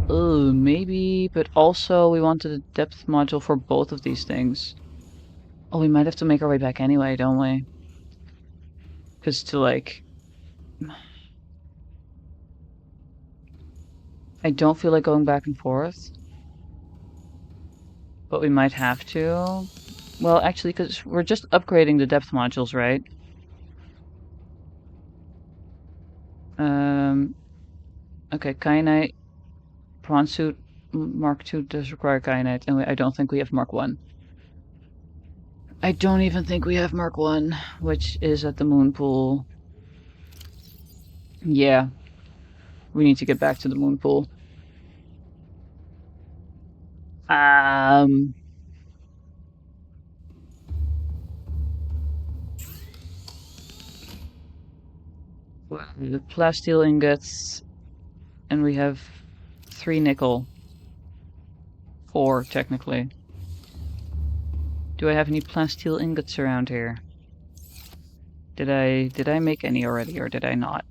Oh, maybe, but also we wanted a depth module for both of these things. Oh, we might have to make our way back anyway, don't we? Because to, like... I don't feel like going back and forth. But we might have to. Well, actually, because we're just upgrading the depth modules, right? Okay, kyanite. Prawn suit Mark II does require kyanite, and I don't think we have Mark 1. I don't even think we have Mark 1, which is at the moon pool. Yeah. We need to get back to the moon pool. The plasteel ingots, and we have 3 nickel. 4, technically. Do I have any plasteel ingots around here? Did I make any already, or did I not?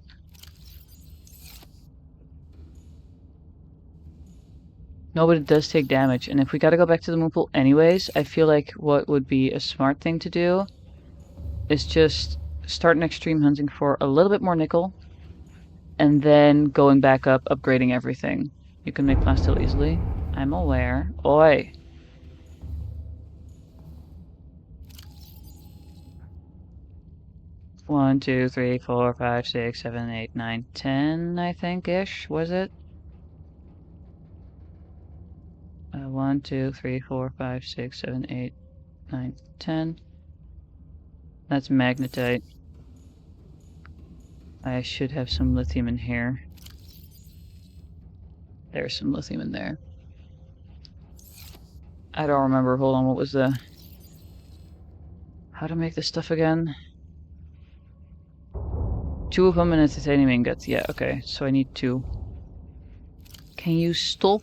No, but it does take damage, and if we gotta go back to the moon pool anyways, I feel like what would be a smart thing to do is just start an extreme hunting for a little bit more nickel, and then going back up, upgrading everything. You can make plasteel easily. I'm aware. Oi! One, 2, 3, 4, 5, 6, 7, 8, 9, 10, I think-ish, was it? 1, 2, 3, 4, 5, 6, 7, 8, 9, 10. That's magnetite. I should have some lithium in here. There's some lithium in there. I don't remember. Hold on, what was the... How to make this stuff again? 2 of them and a titanium ingot. Yeah, okay. So I need 2. Can you stop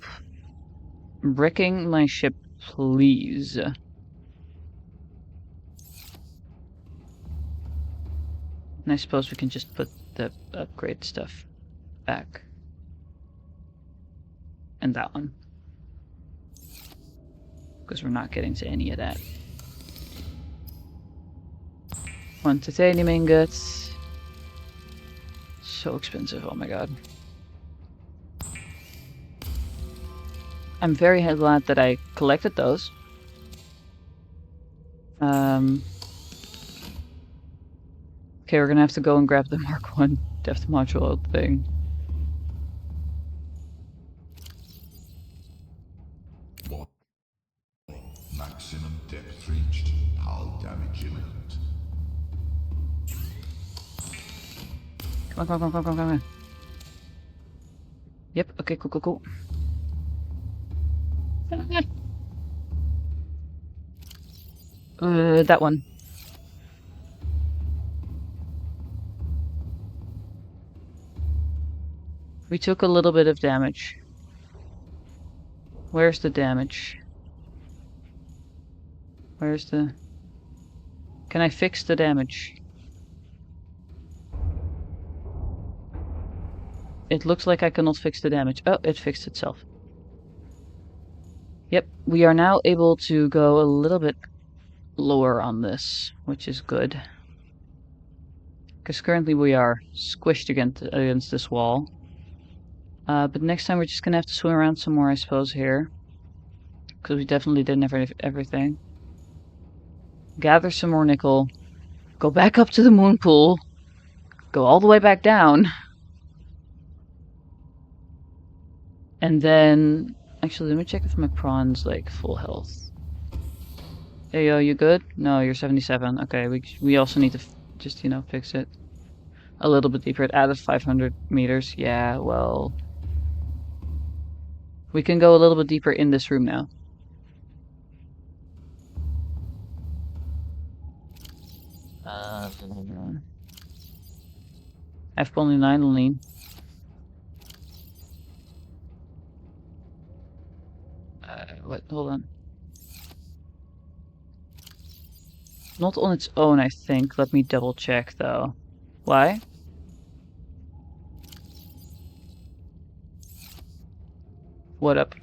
wrecking my ship, please? And I suppose we can just put the upgrade stuff back. And that one. Because we're not getting to any of that. 1 titanium ingots. So expensive, oh my god. I'm very glad that I collected those. Okay, we're gonna have to go and grab the Mark 1 depth module thing. What? Maximum depth reached. Hull damage imminent. Come on, come on, come on, come on, come on. Yep, okay, cool, cool, cool. That one. We took a little bit of damage. Where's the damage? Where's the... Can I fix the damage? It looks like I cannot fix the damage. Oh, it fixed itself. Yep, we are now able to go a little bit lower on this, which is good. Because currently we are squished against this wall. But next time we're just gonna have to swim around some more, I suppose, here. Because we definitely didn't have everything. Gather some more nickel. Go back up to the moon pool. Go all the way back down. And then... Actually, let me check if my prawn's, like, full health. Hey, yo, you good? No, you're 77. Okay, we also need to just, you know, fix it a little bit deeper. It added 500 meters. Yeah, well... We can go a little bit deeper in this room now. I have only 9 lean. What? Hold on. Not on its own, I think. Let me double check, though. Why? What up?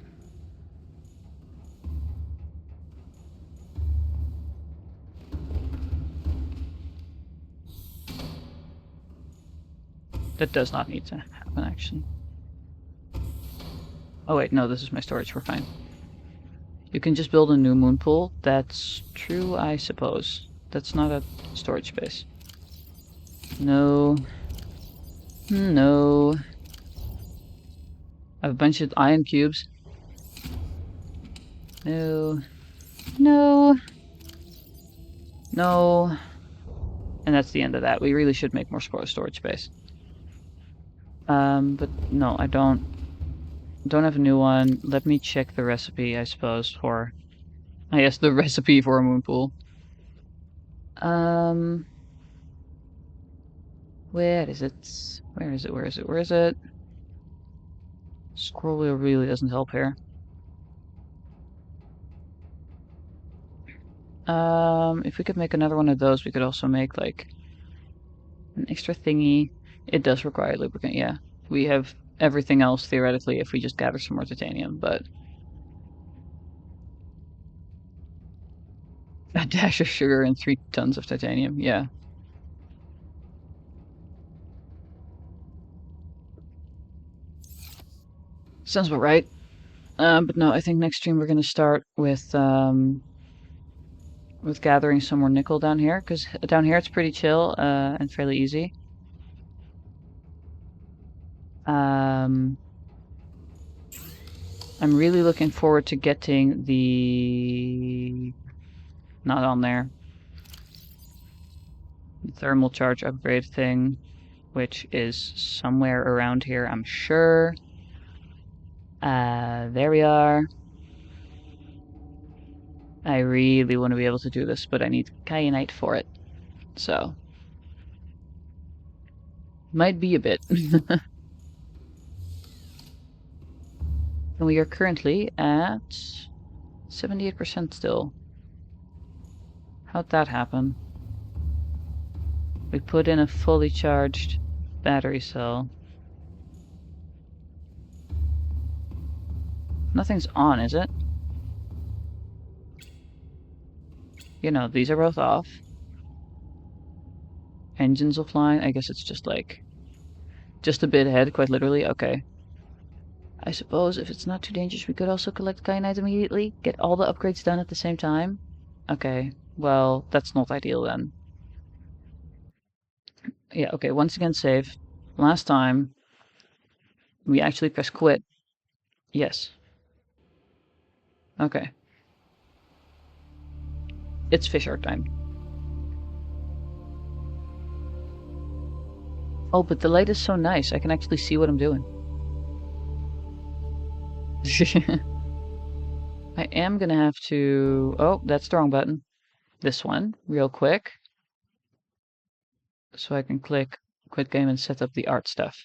That does not need to happen, actually. Oh wait, no, this is my storage. We're fine. You can just build a new moon pool. That's true, I suppose. That's not a storage space. No. No. I have a bunch of iron cubes. No. No. No. And that's the end of that. We really should make more storage space. But no, I don't have a new one. Let me check the recipe, I suppose, for... I guess the recipe for a moon pool. Where is it? Where is it? Where is it? Where is it? Scroll wheel really doesn't help here. If we could make another one of those, we could also make, like, an extra thingy. It does require lubricant, yeah. We have everything else, theoretically, if we just gather some more titanium, but... A dash of sugar and 3 tons of titanium, yeah. Sounds about right. But no, I think next stream we're gonna start with gathering some more nickel down here, because down here it's pretty chill, and fairly easy. I'm really looking forward to getting the... Not on there. Thermal charge upgrade thing, which is somewhere around here, I'm sure. There we are. I really want to be able to do this, but I need kyanite for it. So, might be a bit. And we are currently at 78% still. How'd that happen? We put in a fully charged battery cell. Nothing's on, is it? You know, these are both off. Engines offline. I guess it's just like... Just a bit ahead, quite literally. Okay. I suppose if it's not too dangerous, we could also collect kyanite immediately. Get all the upgrades done at the same time. Okay. Well, that's not ideal then. Yeah, okay. Once again, save. Last time, we actually press quit. Yes. Okay. It's fish art time. Oh, but the light is so nice. I can actually see what I'm doing. I am gonna have to... Oh, that's the wrong button. This one, real quick. So I can click quit game and set up the art stuff.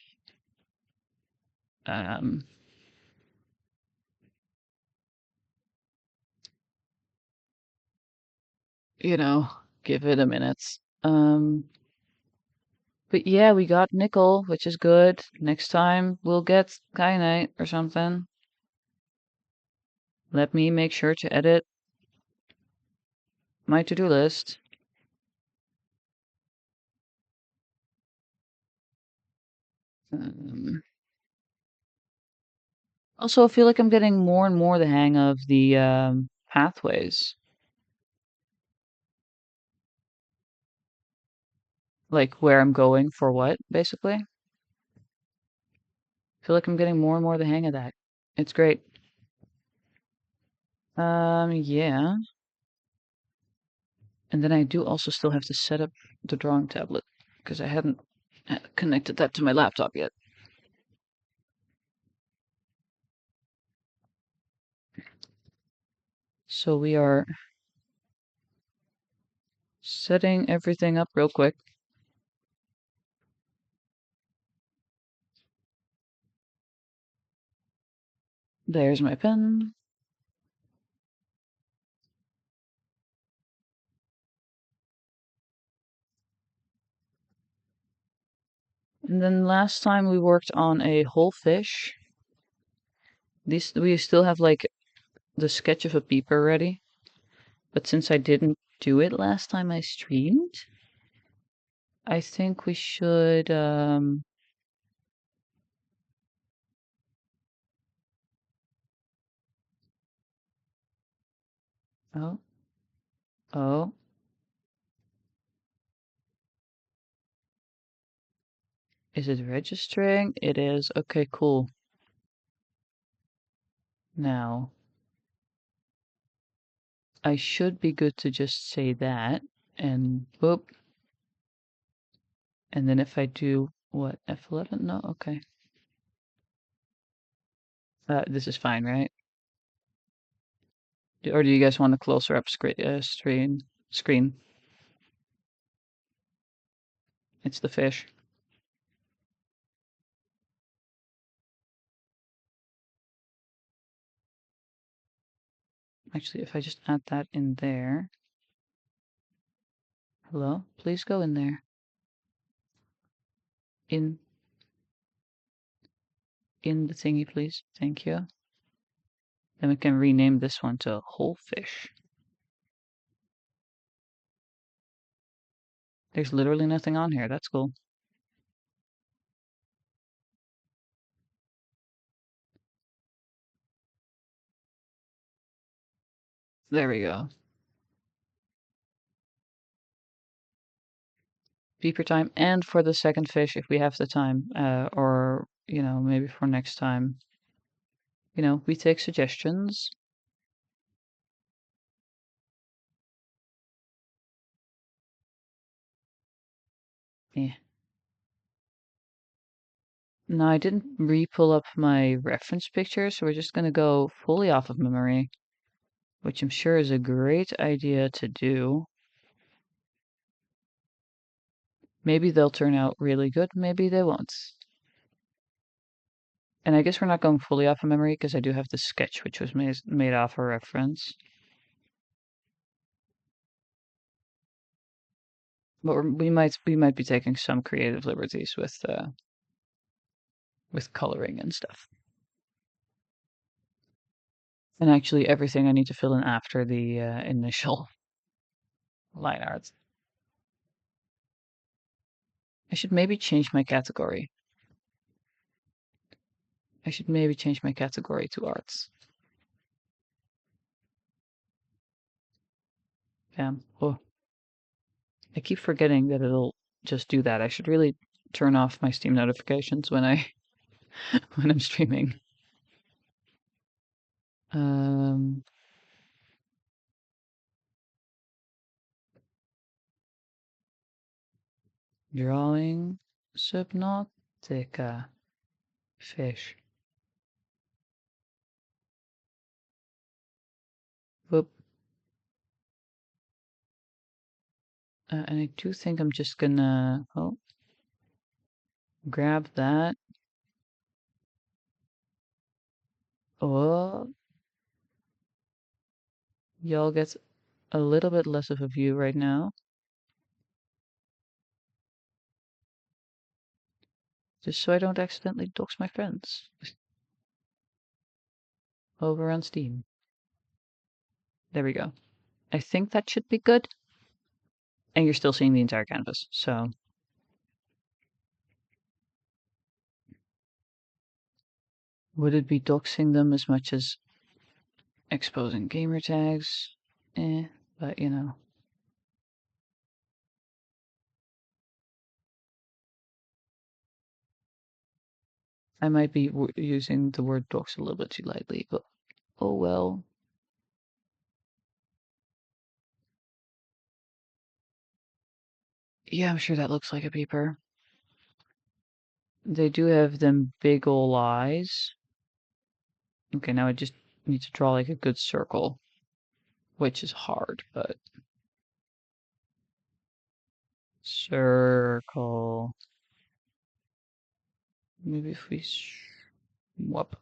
You know, give it a minute. But yeah, we got nickel, which is good. Next time we'll get kyanite or something. Let me make sure to edit my to-do list. Also, I feel like I'm getting more and more the hang of the pathways. Like where I'm going for what, basically. I feel like I'm getting more and more the hang of that. It's great. Yeah. And then I do also still have to set up the drawing tablet, because I hadn't connected that to my laptop yet. So we are setting everything up real quick. There's my pen. And then last time we worked on a whole fish. This we still have like the sketch of a peeper ready. But since I didn't do it last time I streamed, I think we should oh, oh. Is it registering? It is. Okay, cool. Now, I should be good to just say that, and boop. And then if I do, what, F11? No, okay. This is fine, right? Or do you guys want a closer up screen? It's the fish. Actually, if I just add that in there. Hello? Please go in there. In the thingy, please. Thank you. Then we can rename this one to whole fish. There's literally nothing on here. That's cool. There we go. Beeper time, and for the second fish if we have the time, or maybe for next time. We take suggestions. Yeah. No, I didn't re-pull up my reference picture, so we're just gonna go fully off of memory, which I'm sure is a great idea to do. Maybe they'll turn out really good, maybe they won't. And I guess we're not going fully off of memory because I do have the sketch, which was made off a reference. But we might be taking some creative liberties with coloring and stuff. And actually, everything I need to fill in after the initial line art. I should maybe change my category. I should maybe change my category to arts. Damn. Oh, I keep forgetting that it'll just do that. I should really turn off my Steam notifications when when I'm streaming. Um, drawing Subnautica fish. Whoop. And I do think I'm just gonna grab that. Oh, y'all get a little bit less of a view right now. Just so I don't accidentally dox my friends over on Steam. There we go. I think that should be good. And you're still seeing the entire canvas, so. Would it be doxing them as much as exposing gamer tags? But I might be using the word dox a little bit too lightly, but oh well. Yeah, I'm sure that looks like a beeper. They do have them big ol' eyes. Okay, now I just need to draw like a good circle, which is hard, but circle. Maybe if we whoop.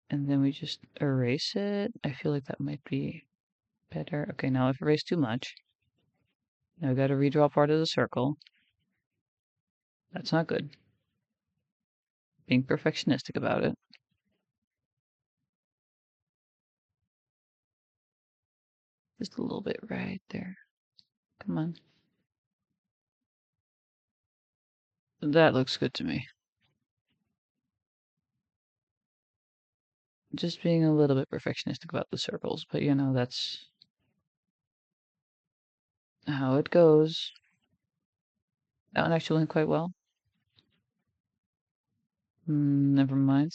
And then we just erase it. I feel like that might be better. Okay, now I've erased too much. Now I gotta redraw part of the circle. That's not good. Being perfectionistic about it. Just a little bit right there. Come on. That looks good to me. Just being a little bit perfectionistic about the circles, but you know, that's how it goes. That one actually went quite well. Never mind.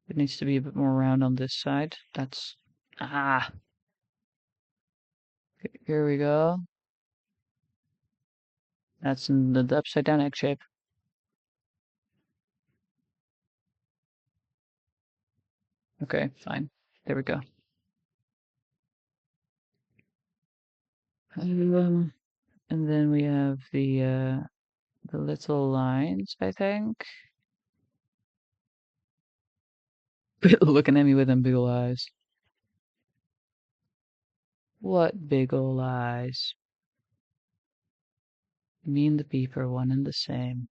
It needs to be a bit more round on this side. That's... Ah! Here we go. That's in the upside down egg shape. Okay, fine. There we go. And then we have the little lines, I think. Looking at me with them big ol' eyes. What big ol' eyes? Me and the beep are one and the same.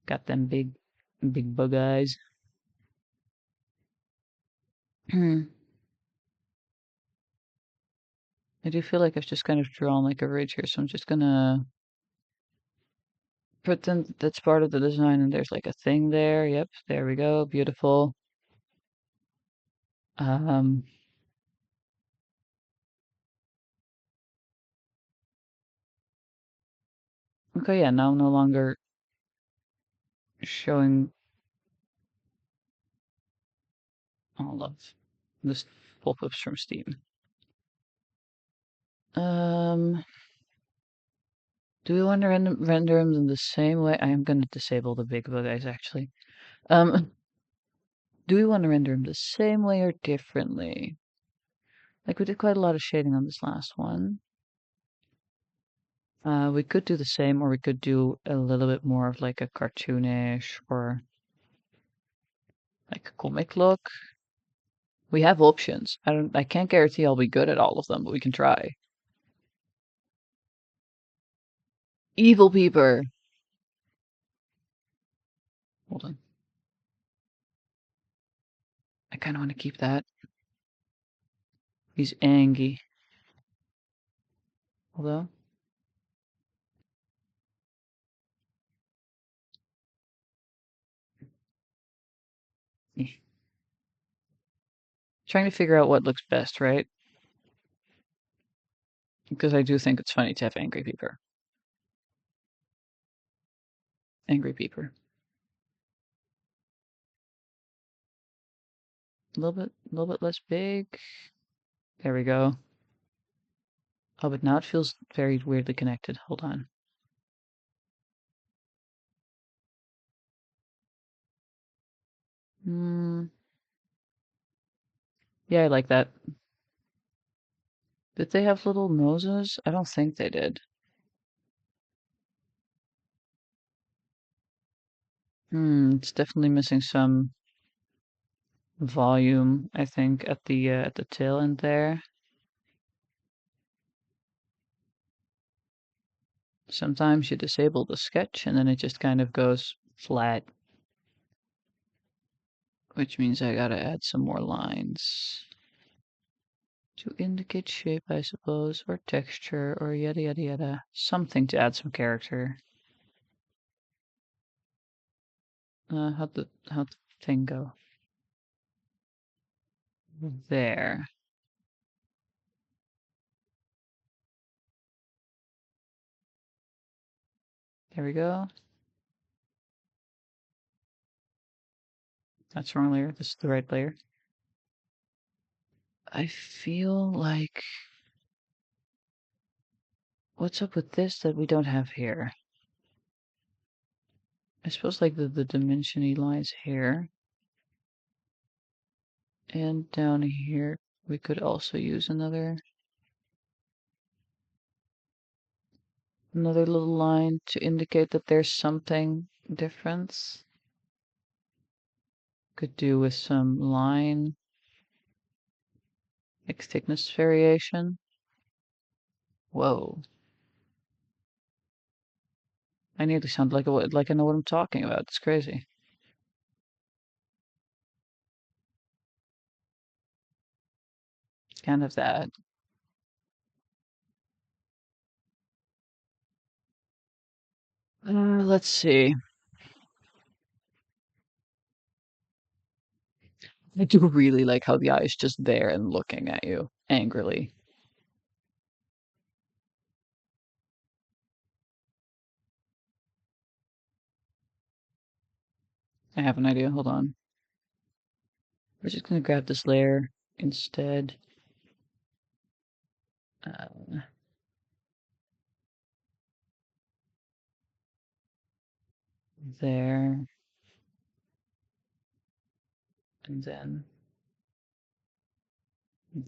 Got them big bug eyes. I do feel like I've just kind of drawn like a ridge here, so I'm just gonna pretend that's part of the design and there's like a thing there. Yep, there we go. Beautiful. Um, okay, yeah, now I'm no longer showing all of this pop-ups from Steam. Um, do we want to render them in the same way? I am going to disable the big bug eyes actually. Do we want to render them the same way or differently? Like we did quite a lot of shading on this last one. We could do the same, or we could do a little bit more of like a cartoonish or like a comic look. We have options. I can't guarantee I'll be good at all of them, but we can try. Evil Peeper. Hold on. I kind of want to keep that. He's angry. Although. Eh. Trying to figure out what looks best, right? Because I do think it's funny to have Angry Peeper. Angry Peeper. A little bit less big. There we go. Oh, but now it feels very weirdly connected. Hold on. Yeah, I like that. Did they have little noses? I don't think they did. It's definitely missing some volume, I think, at the tail end there. Sometimes you disable the sketch and then it just kind of goes flat, which means I gotta add some more lines to indicate shape, I suppose, or texture, or yada yada yada. Something to add some character. How'd the thing go? There. There we go. That's the wrong layer. This is the right layer. I feel like... What's up with this that we don't have here? I suppose like the dimension-y lines here. And down here, we could also use another Another little line to indicate that there's something difference. Could do with some line X thickness variation. Whoa. I nearly sound like I know what I'm talking about. It's crazy. Can't have that. Let's see. I do really like how the eye is just there and looking at you angrily. I have an idea. Hold on. We're just gonna grab this layer instead. Uh, there. And then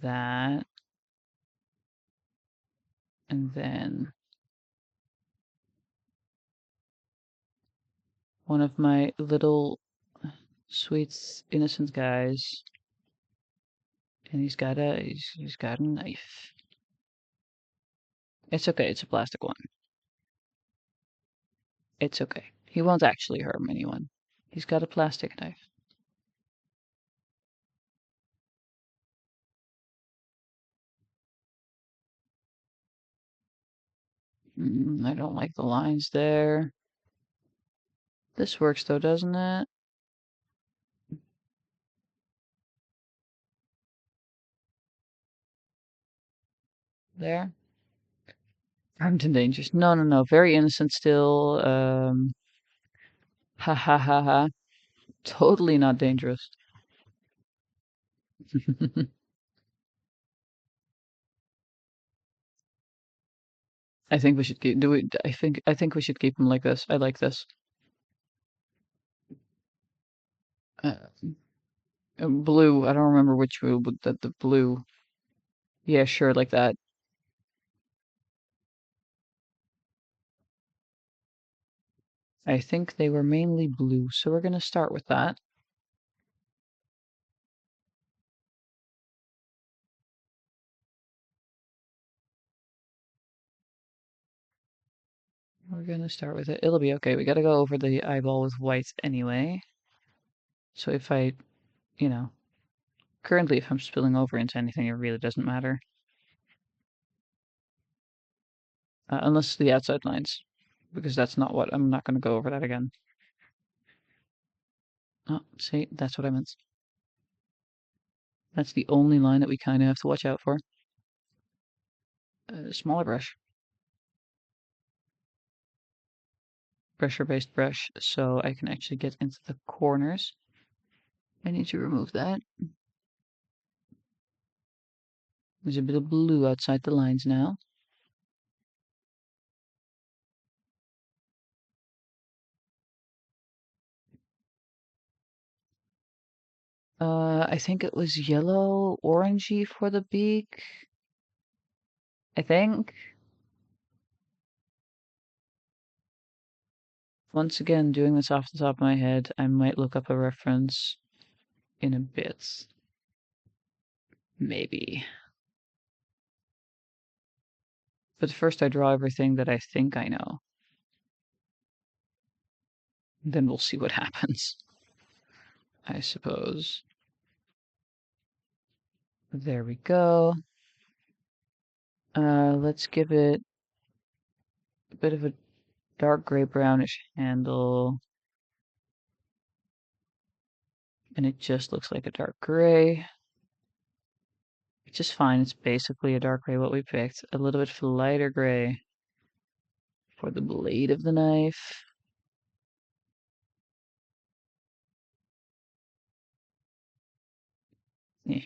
that. And then one of my little sweet innocent guys. And he's got a knife. It's okay, it's a plastic one. It's okay. He won't actually harm anyone. He's got a plastic knife. I don't like the lines there. This works though, doesn't it? There. Armed and dangerous. No, no, no. Very innocent still. Ha ha ha ha. Totally not dangerous. I think we should keep. Do we? I think we should keep him like this. I like this. Uh, blue. I don't remember which blue, but the blue. Yeah, sure, like that. I think they were mainly blue, so we're gonna start with that. We're gonna start with it. It'll be okay. We gotta go over the eyeball with white anyway. So if I, you know, currently if I'm spilling over into anything, it really doesn't matter. Unless the outside lines, because that's not what, I'm not gonna go over that again. Oh, see, that's what I meant. That's the only line that we kind of have to watch out for. Smaller brush. Pressure-based brush, so I can actually get into the corners. I need to remove that. There's a bit of blue outside the lines now. I think it was yellow, orangey for the beak. I think. Once again, doing this off the top of my head, I might look up a reference in a bit. Maybe. But first I draw everything that I think I know. Then we'll see what happens, I suppose. There we go. Let's give it a bit of a dark gray brownish handle. And it just looks like a dark gray. Which is fine, it's basically a dark gray what we picked. A little bit of lighter gray for the blade of the knife. Yeah.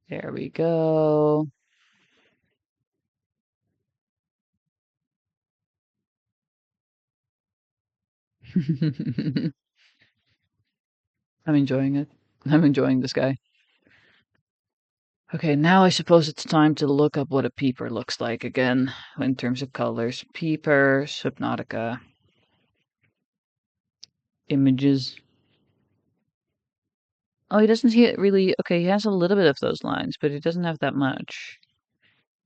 There we go. I'm enjoying it. I'm enjoying this guy. Okay, now I suppose it's time to look up what a peeper looks like again in terms of colors. Peeper, Subnautica, images. Oh, he doesn't see it really. Okay, he has a little bit of those lines, but he doesn't have that much.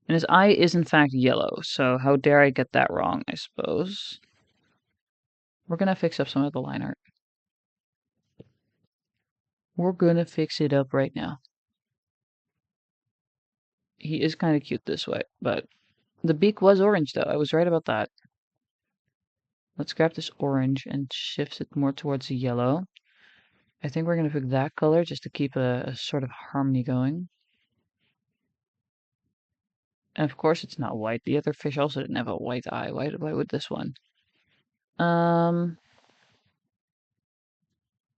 And his eye is in fact yellow, so how dare I get that wrong, I suppose. We're gonna fix up some of the line art. We're gonna fix it up right now. He is kind of cute this way, but the beak was orange though. I was right about that. Let's grab this orange and shift it more towards the yellow. I think we're gonna pick that color just to keep a sort of harmony going. And of course it's not white. The other fish also didn't have a white eye. Why would this one? Um,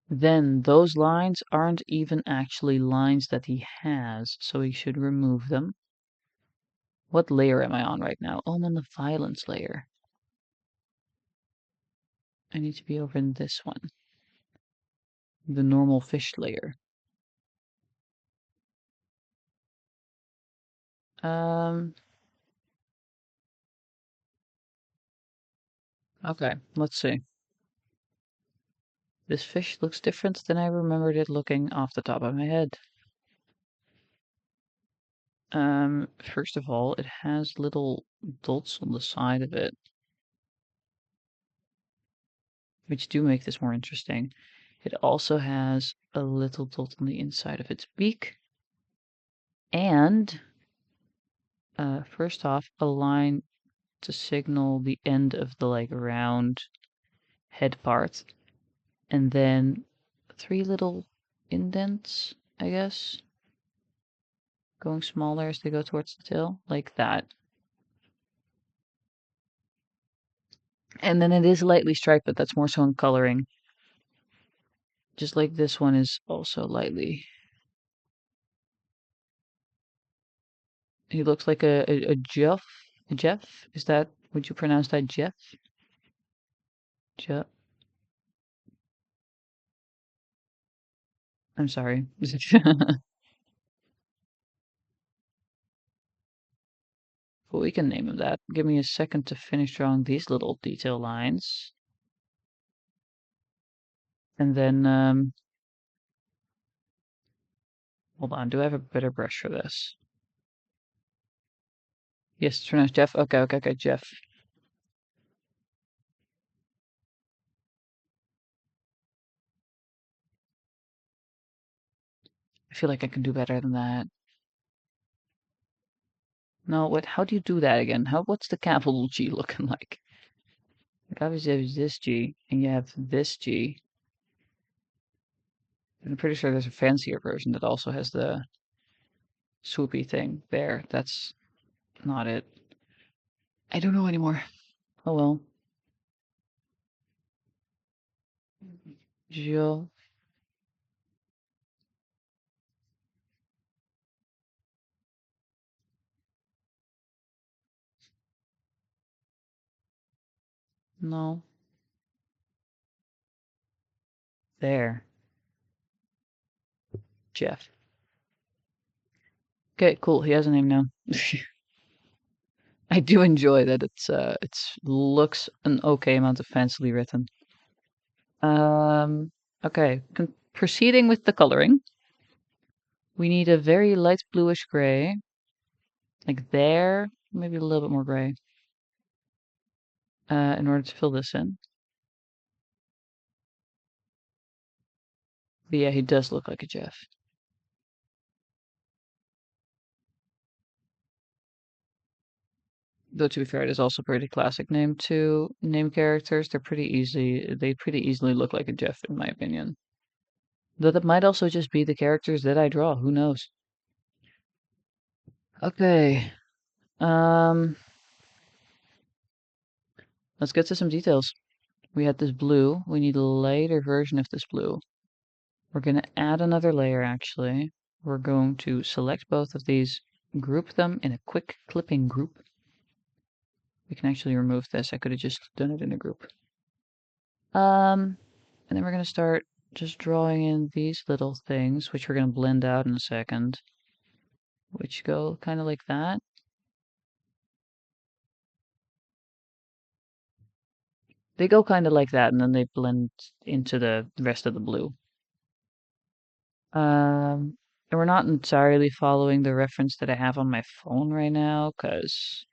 then those lines aren't even actually lines that he has, so he should remove them. What layer am I on right now? Oh, I'm on the violence layer. I need to be over in this one. The normal fish layer. Um, okay, let's see. This fish looks different than I remembered it looking off the top of my head. First of all, it has little dots on the side of it, which do make this more interesting. It also has a little dot on the inside of its beak, and first off, a line to signal the end of the like round head part, and then three little indents, I guess, going smaller as they go towards the tail, like that. And then it is lightly striped, but that's more so in coloring. Just like this one is also lightly. He looks like a Jeff. A Jeff? Is that, would you pronounce that Jeff? Jeff? I'm sorry. But we can name him that. Give me a second to finish drawing these little detail lines. And then, hold on, do I have a better brush for this? Yes, it's pronounced Jeff. Okay, Jeff. I feel like I can do better than that. No, what? How do you do that again? What's the capital G looking like? Like obviously there's this G, and you have this G. And I'm pretty sure there's a fancier version that also has the swoopy thing there. That's not it. I don't know anymore. Oh well. Jill. No. There. Jeff. Okay, cool. He has a name now. I do enjoy that it's looks an okay amount of fancily written. Um okay, proceeding with the coloring. We need a very light bluish gray. Like there, maybe a little bit more gray. In order to fill this in. But yeah, he does look like a Jeff. Though to be fair, it is also a pretty classic name to name characters. They pretty easily look like a Jeff in my opinion. Though that might also just be the characters that I draw, who knows? Okay. Um let's get to some details. We had this blue. We need a lighter version of this blue. We're going to add another layer actually. We're going to select both of these, group them in a quick clipping group. We can actually remove this. I could have just done it in a group. And then we're going to start just drawing in these little things, which we're going to blend out in a second. which go kind of like that. They go kind of like that, and then they blend into the rest of the blue. And we're not entirely following the reference that I have on my phone right now, because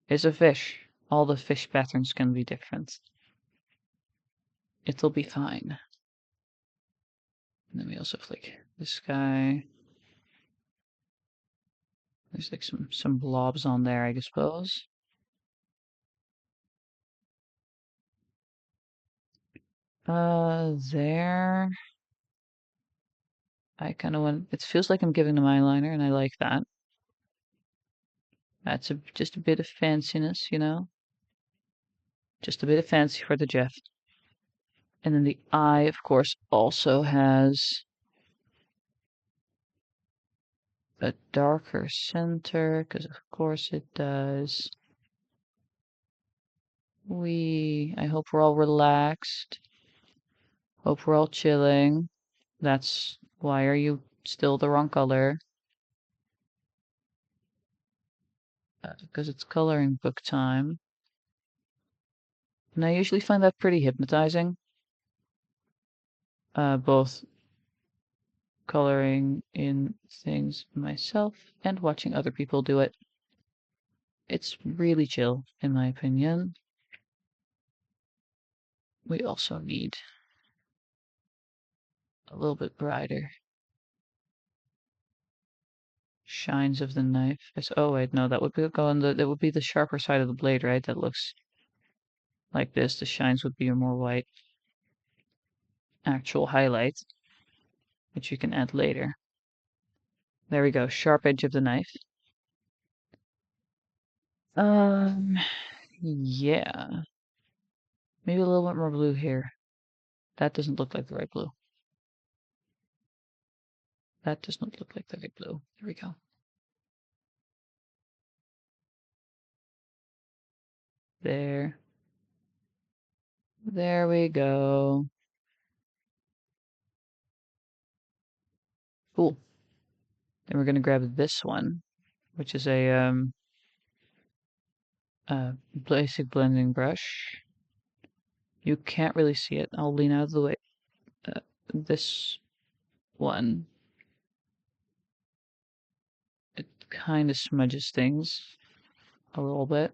it's a fish. All the fish patterns can be different. It'll be fine. And then we also have like this guy. There's like some blobs on there, I suppose. There. I kind of want. It feels like I'm giving them eyeliner, and I like that. That's just a bit of fanciness, you know. Just a bit of fancy for the Jeff. And then the eye, of course, also has a darker center, because of course it does. I hope we're all relaxed. Hope we're all chilling. That's why are you still the wrong color? Because it's coloring book time. And I usually find that pretty hypnotizing. Both coloring in things myself and watching other people do it. It's really chill, in my opinion. We also need a little bit brighter shines of the knife. Oh wait, no, that would be that would be the sharper side of the blade, right? That looks like this. The shines would be a more white actual highlight, which you can add later. There we go, sharp edge of the knife. Yeah. Maybe a little bit more blue here. That doesn't look like the right blue. That does not look like the right blue. There we go. There. There we go. Cool. Then we're gonna grab this one, which is a basic blending brush. You can't really see it. I'll lean out of the way. This one, it kind of smudges things a little bit.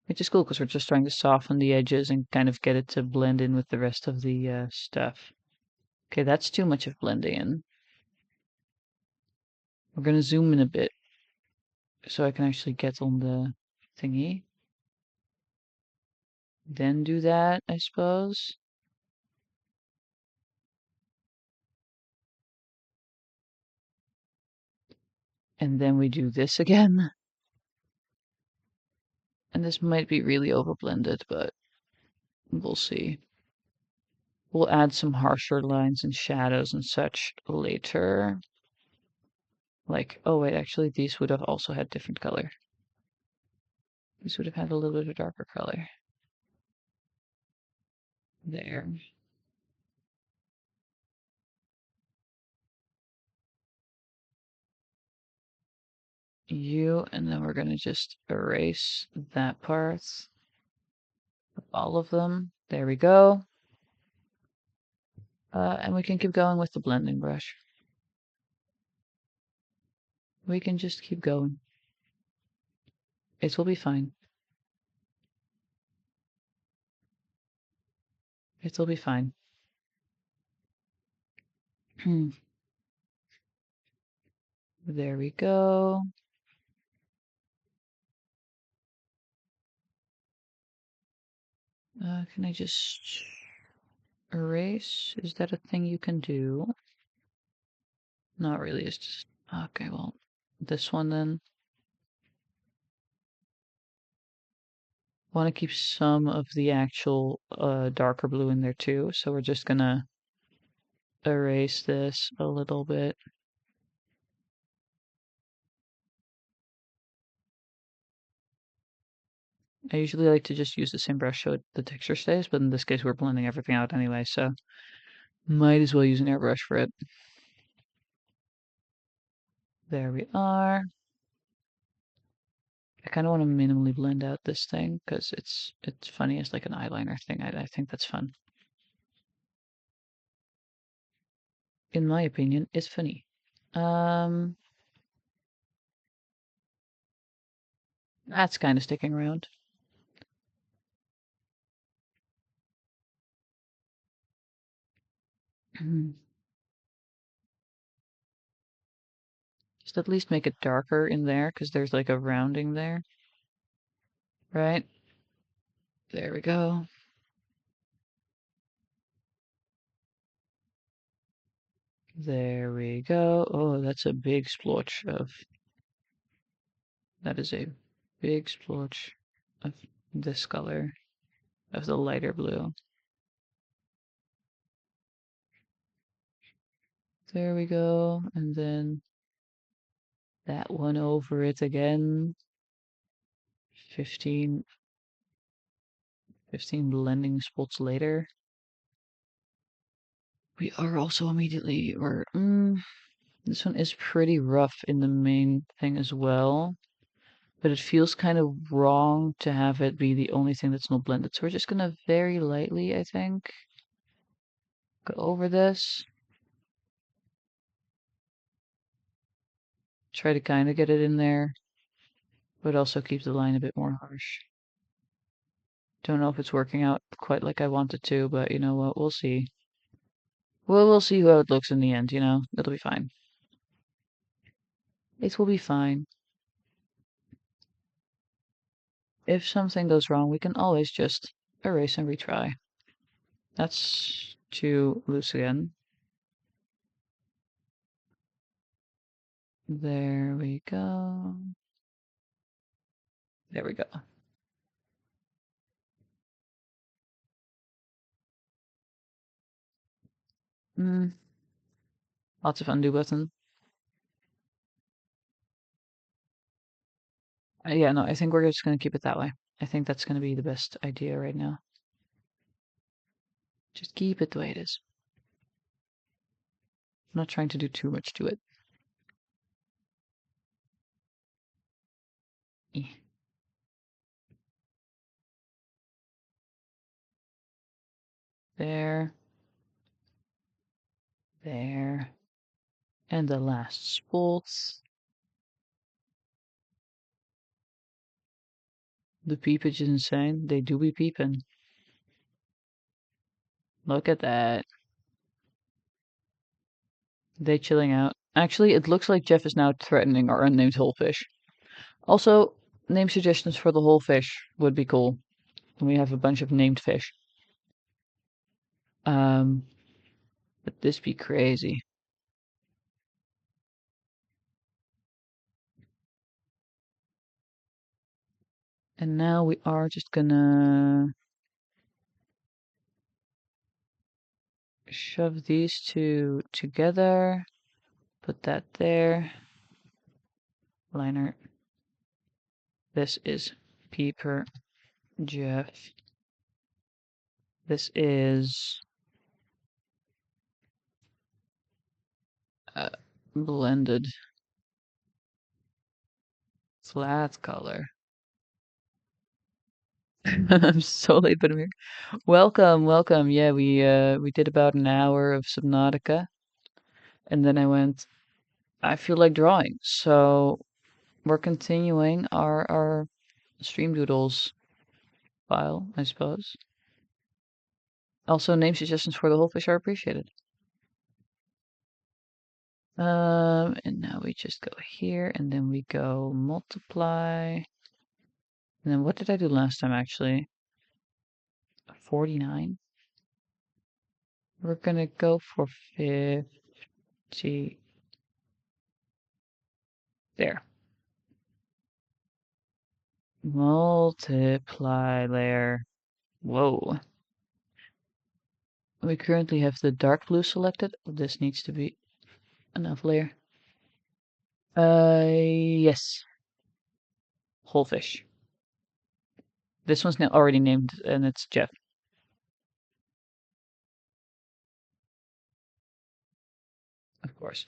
Which is cool because we're just trying to soften the edges and kind of get it to blend in with the rest of the stuff. Okay, that's too much of blending in. We're gonna zoom in a bit so I can actually get on the thingy. Then do that, I suppose. And then we do this again. And this might be really overblended, but we'll see. We'll add some harsher lines and shadows and such later. Like, oh wait, actually these would have also had different color. These would have had a little bit of darker color. There. And then we're gonna just erase that part. All of them. There we go. And we can keep going with the blending brush. We can just keep going. It will be fine. It'll be fine. There we go. Can I just erase? Is that a thing you can do? Not really. It's just okay. Well, this one then. Want to keep some of the actual darker blue in there too, so we're just gonna erase this a little bit. I usually like to just use the same brush so the texture stays, but in this case we're blending everything out anyway, so Might as well use an airbrush for it. There we are. I kind of want to minimally blend out this thing because it's funny as like an eyeliner thing. I think that's fun. In my opinion, it's funny. That's kind of sticking around. Just at least make it darker in there because there's like a rounding there. Right? There we go. There we go. Oh, that's a big splotch of... That is a big splotch of this color, of the lighter blue. There we go. And then that one over it again. 15 blending spots later. We are also immediately, this one is pretty rough in the main thing as well. But it feels kind of wrong to have it be the only thing that's not blended. So we're just gonna very lightly, I think, go over this. Try to kind of get it in there, but also keep the line a bit more harsh. Don't know if it's working out quite like I want it to, but you know what? We'll see. Well, we'll see how it looks in the end, you know? It'll be fine. It will be fine. If something goes wrong, we can always just erase and retry. That's too loose again. There we go. There we go. Lots of undo button. Yeah, no, I think we're just going to keep it that way. I think that's going to be the best idea right now. Just keep it the way it is. I'm not trying to do too much to it. There. There. And the last spots. The peepage is insane. They do be peeping. Look at that. They chilling out. Actually, it looks like Jeff is now threatening our unnamed whole fish. Also, name suggestions for the whole fish would be cool. We have a bunch of named fish. But this be crazy. And now we are just gonna shove these two together. Put that there. Liner. This is Peeper Jeff. This is blended flat color. I'm so late, but I'm here. Welcome, welcome. Yeah, we did about an hour of Subnautica, and then I went, I feel like drawing, so we're continuing our Stream Doodles file, I suppose. Also, name suggestions for the whole fish are appreciated. And now we just go here, and then we go multiply. And then what did I do last time, actually? 49. We're gonna go for 50. There. Multiply layer. Whoa. We currently have the dark blue selected. This needs to be enough layer. Yes. Whole fish. This one's now already named, and it's Jeff. course.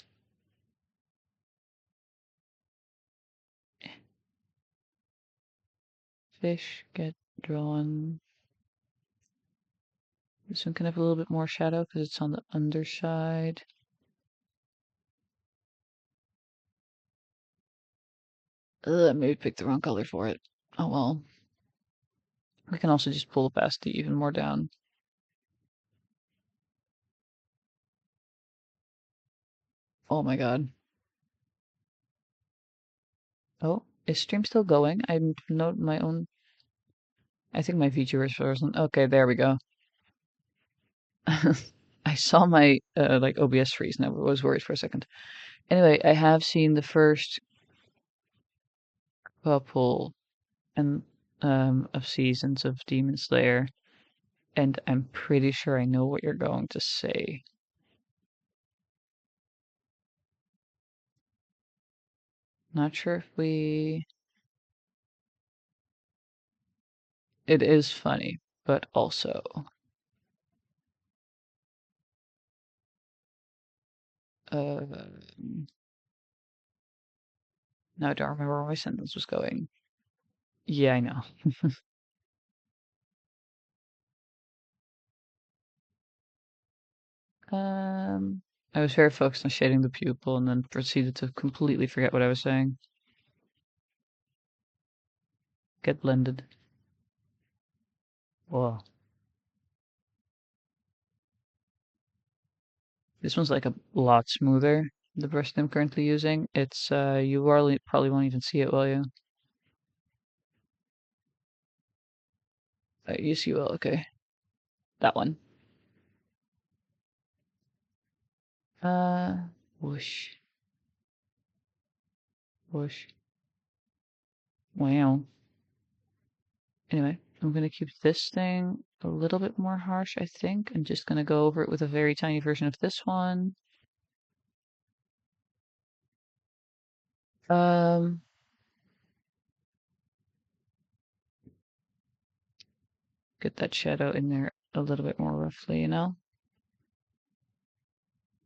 Fish get drawn. This one can have a little bit more shadow because it's on the underside. Ugh, maybe picked the wrong color for it. Oh well. We can also just pull the opacity even more down. Oh my god. Oh, is stream still going? I'm note my own. I think my feature is frozen. Okay, there we go. I saw my like OBS freeze and I was worried for a second. Anyway, I have seen the first couple and of seasons of Demon Slayer, and I'm pretty sure I know what you're going to say. Not sure if we. It is funny, but also. Now I don't remember where my sentence was going. Yeah, I know. I was very focused on shading the pupil and then proceeded to completely forget what I was saying. Get blended. Whoa. This one's like a lot smoother, the brush that I'm currently using. It's, you probably won't even see it, will you? Yes, you will, okay. That one. Uh, whoosh. Whoosh. Wow. Anyway, I'm gonna keep this thing a little bit more harsh, I think. I'm just gonna go over it with a very tiny version of this one. Um, get that shadow in there a little bit more roughly, you know?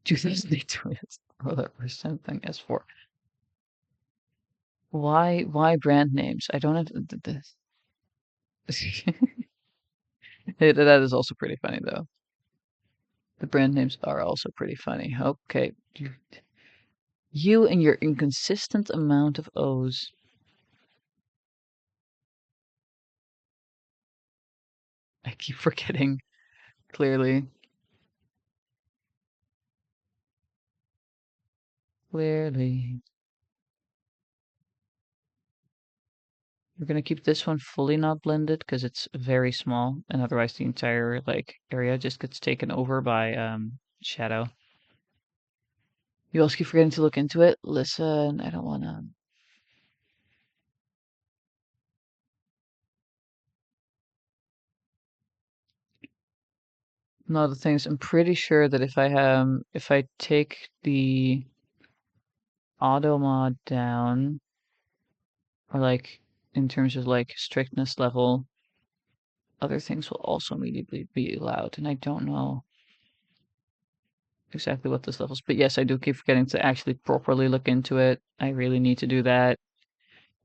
2002 is or something S4. Why brand names? I don't have this. That is also pretty funny though. The brand names are also pretty funny. Okay, you and your inconsistent amount of O's. I keep forgetting. Clearly, clearly. We're gonna keep this one fully not blended because it's very small, and otherwise the entire like area just gets taken over by shadow. You also keep forgetting to look into it. Listen, I don't wanna. No, the things I'm pretty sure that if I take the auto mod down, or like in terms of like strictness level, other things will also immediately be allowed, and I don't know exactly what this levels. But yes, I do keep forgetting to actually properly look into it. I really need to do that.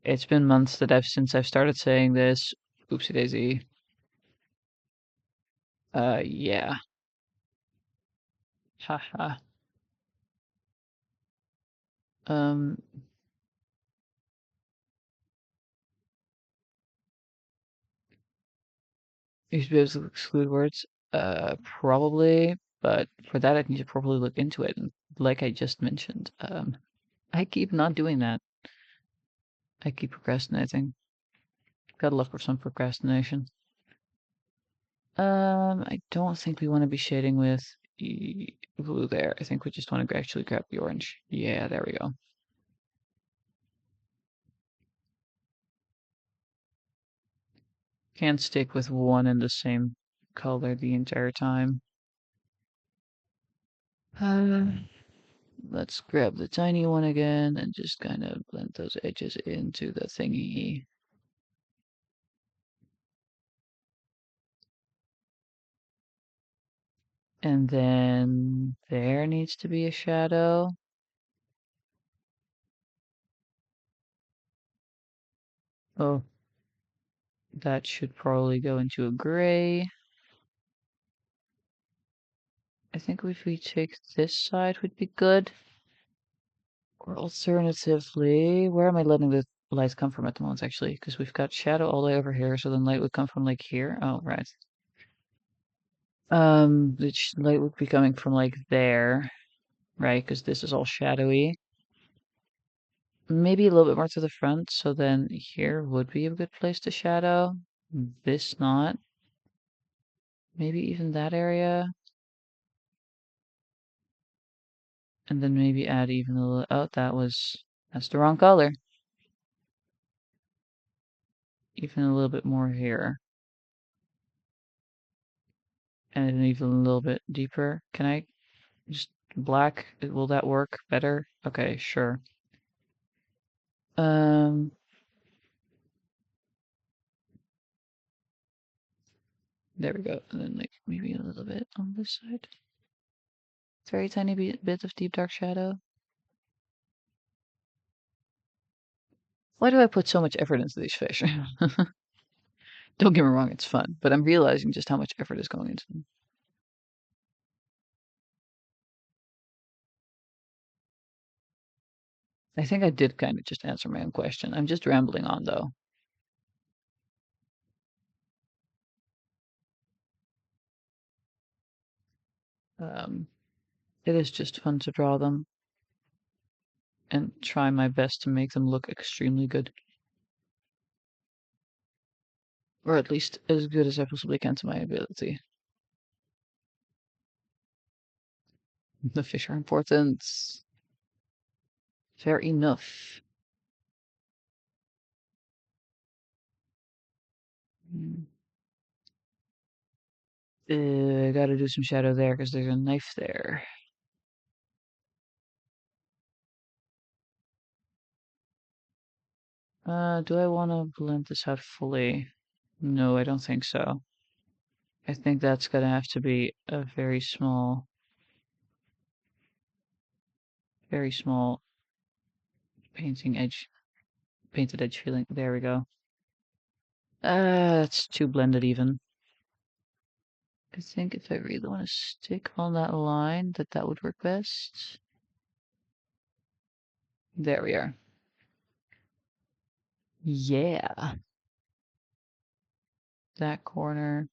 It's been months that since I've started saying this. Oopsie daisy. Yeah. Haha. Um, you should be able to exclude words. Probably, but for that I need to properly look into it. And like I just mentioned, I keep not doing that. I keep procrastinating. Gotta love for some procrastination. I don't think we want to be shading with blue there. I think we just want to actually grab the orange. Yeah, there we go. Can't stick with one and the same color the entire time. Let's grab the tiny one again and just kind of blend those edges into the thingy. And then there needs to be a shadow. Oh, that should probably go into a gray. I think if we take this side would be good. Or alternatively, where am I letting the lights come from at the moment, actually? Because we've got shadow all the way over here, so then light would come from like here. Oh, right. Light would be coming from like there, right? Because this is all shadowy. Maybe a little bit more to the front, so then here would be a good place to shadow. This not. Maybe even that area. And then maybe add even a little, oh, that's the wrong color. Even a little bit more here. And then even a little bit deeper. Can I just black? Will that work better? Okay, sure. Um, there we go. And then like maybe a little bit on this side. Very tiny bit of deep dark shadow. Why do I put so much effort into these fish? Don't get me wrong, it's fun, but I'm realizing just how much effort is going into them. I think I did kind of just answer my own question. I'm just rambling on though. Um, it is just fun to draw them and try my best to make them look extremely good. Or at least as good as I possibly can to my ability. The fish are important. Fair enough. Mm. Gotta do some shadow there because there's a knife there. Do I want to blend this out fully? No, I don't think so. I think that's gonna have to be a very small painting edge, painted edge feeling. There we go. That's too blended even. I think if I really want to stick on that line, that would work best. There we are. Yeah. That corner.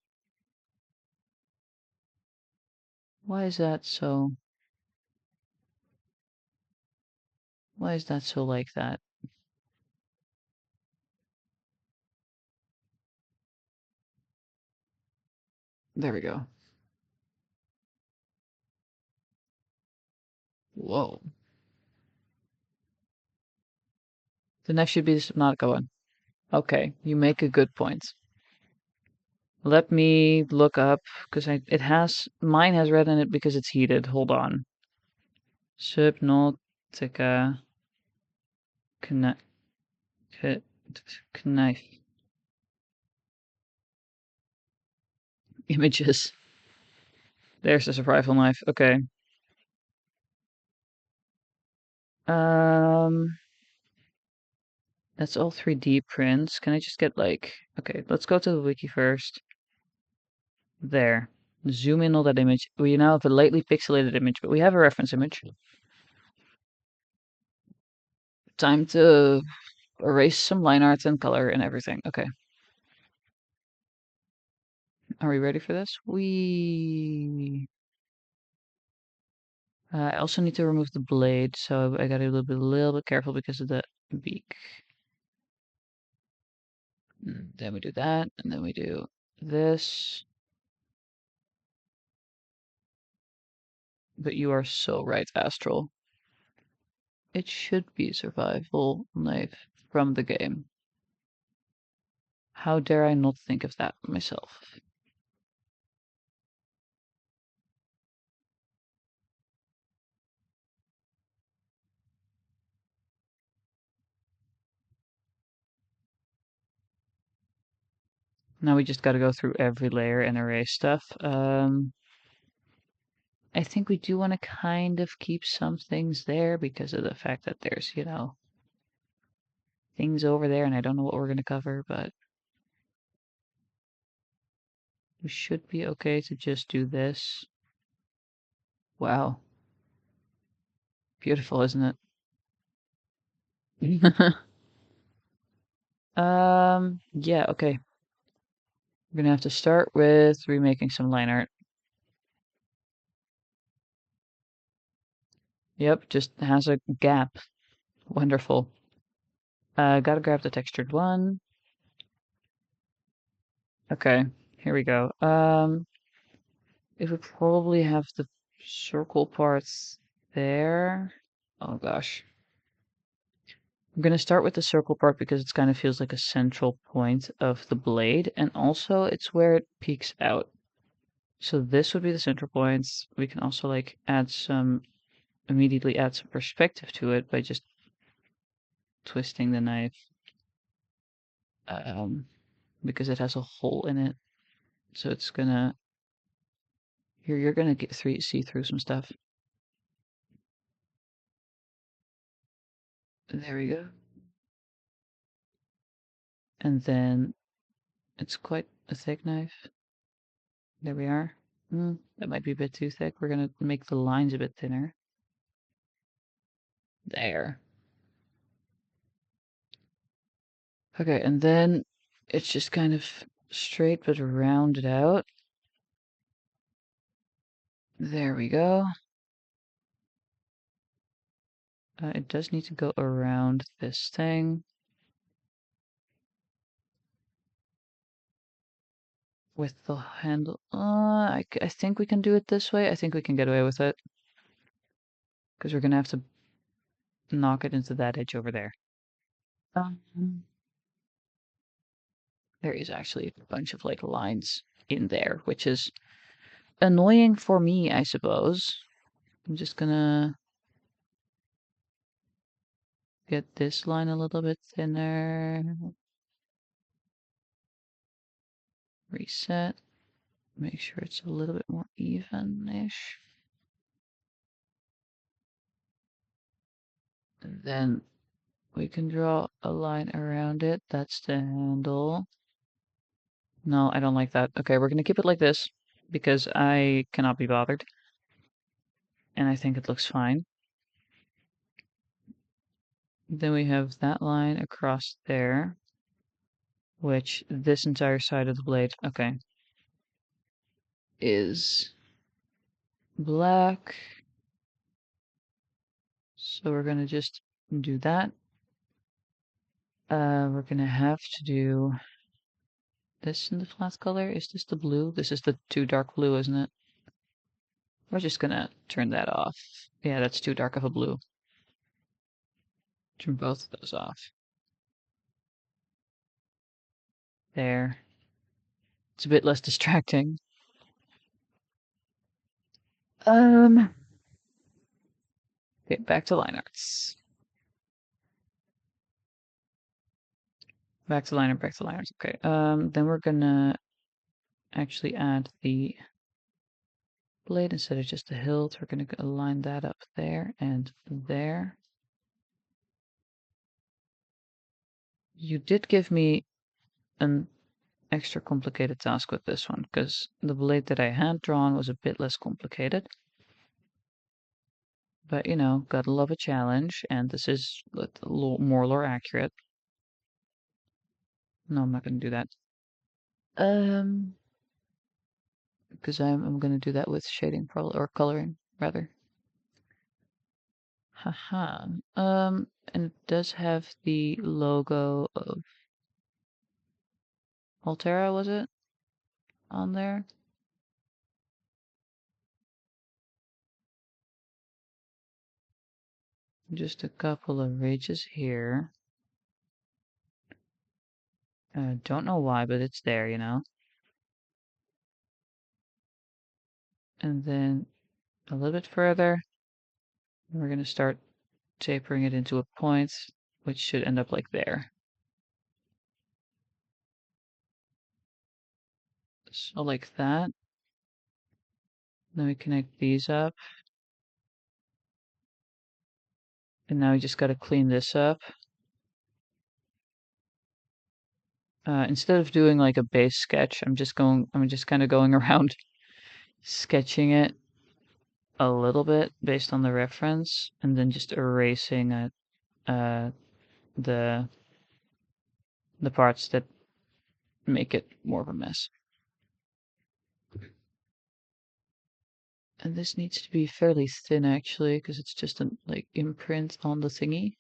Why is that so? Why is that so like that? There we go. Whoa. The next should be the Subnautica one. Okay, you make a good point. Let me look up because mine has red in it because it's heated. Hold on. Subnautica knife. Knife images. There's the survival knife. Okay. Um, that's all 3D prints. Can I just get like, okay, let's go to the wiki first. There. Zoom in on that image. We now have a lightly pixelated image, but we have a reference image. Time to erase some line art and color and everything. Okay. Are we ready for this? I also need to remove the blade, so I gotta be a little bit careful because of the beak. Then we do that, and then we do this. But you are so right, Astral. It should be survival knife from the game. How dare I not think of that myself? Now we just gotta go through every layer and erase stuff. I think we do want to kind of keep some things there because of the fact that there's, things over there and I don't know what we're going to cover, but we should be okay to just do this. Wow. Beautiful, isn't it? Yeah, okay. We're gonna have to start with remaking some line art. Yep, just has a gap. Wonderful. Gotta grab the textured one. Okay, here we go. It would probably have the circle parts there. Oh gosh. I'm gonna start with the circle part because it kind of feels like a central point of the blade, and also it's where it peeks out. So this would be the center points. We can also like immediately add some perspective to it by just twisting the knife. Um, because it has a hole in it. So it's gonna, you're gonna see through some stuff. There we go. And then it's quite a thick knife. There we are. That might be a bit too thick. We're gonna make the lines a bit thinner. There. Okay, and then it's just kind of straight but rounded out. There we go. It does need to go around this thing with the handle. I think we can do it this way. I think we can get away with it because we're gonna have to knock it into that edge over there. Um, there is actually a bunch of like lines in there, which is annoying for me, I suppose. I'm just gonna get this line a little bit thinner. Reset. Make sure it's a little bit more even-ish. And then we can draw a line around it. That's the handle. No, I don't like that. Okay, we're gonna keep it like this because I cannot be bothered. And I think it looks fine. Then we have that line across there, which this entire side of the blade, okay, is black. So we're gonna just do that. We're gonna have to do this in the flat color. Is this the blue? This is the too dark blue, isn't it? We're just gonna turn that off. Yeah, that's too dark of a blue. Turn both of those off. There. It's a bit less distracting. Um, okay, back to line arts. Back to line art, back to line arts. Okay, then we're gonna actually add the blade instead of just the hilt. We're gonna align that up there and there. You did give me an extra complicated task with this one because the blade that I had drawn was a bit less complicated. But gotta love a challenge, and this is a little more lore accurate. No, I'm not gonna do that. Because I'm gonna do that with shading probably or coloring rather. Haha. And it does have the logo of Altera, was it? On there? Just a couple of ridges here. Don't know why, but it's there, And then a little bit further, we're gonna start tapering it into a point, which should end up like there. So like that. Then we connect these up. And now we just gotta clean this up. Instead of doing like a base sketch, I'm just kind of going around sketching it a little bit based on the reference, and then just erasing the parts that make it more of a mess. And this needs to be fairly thin actually, because it's just a like imprint on the thingy,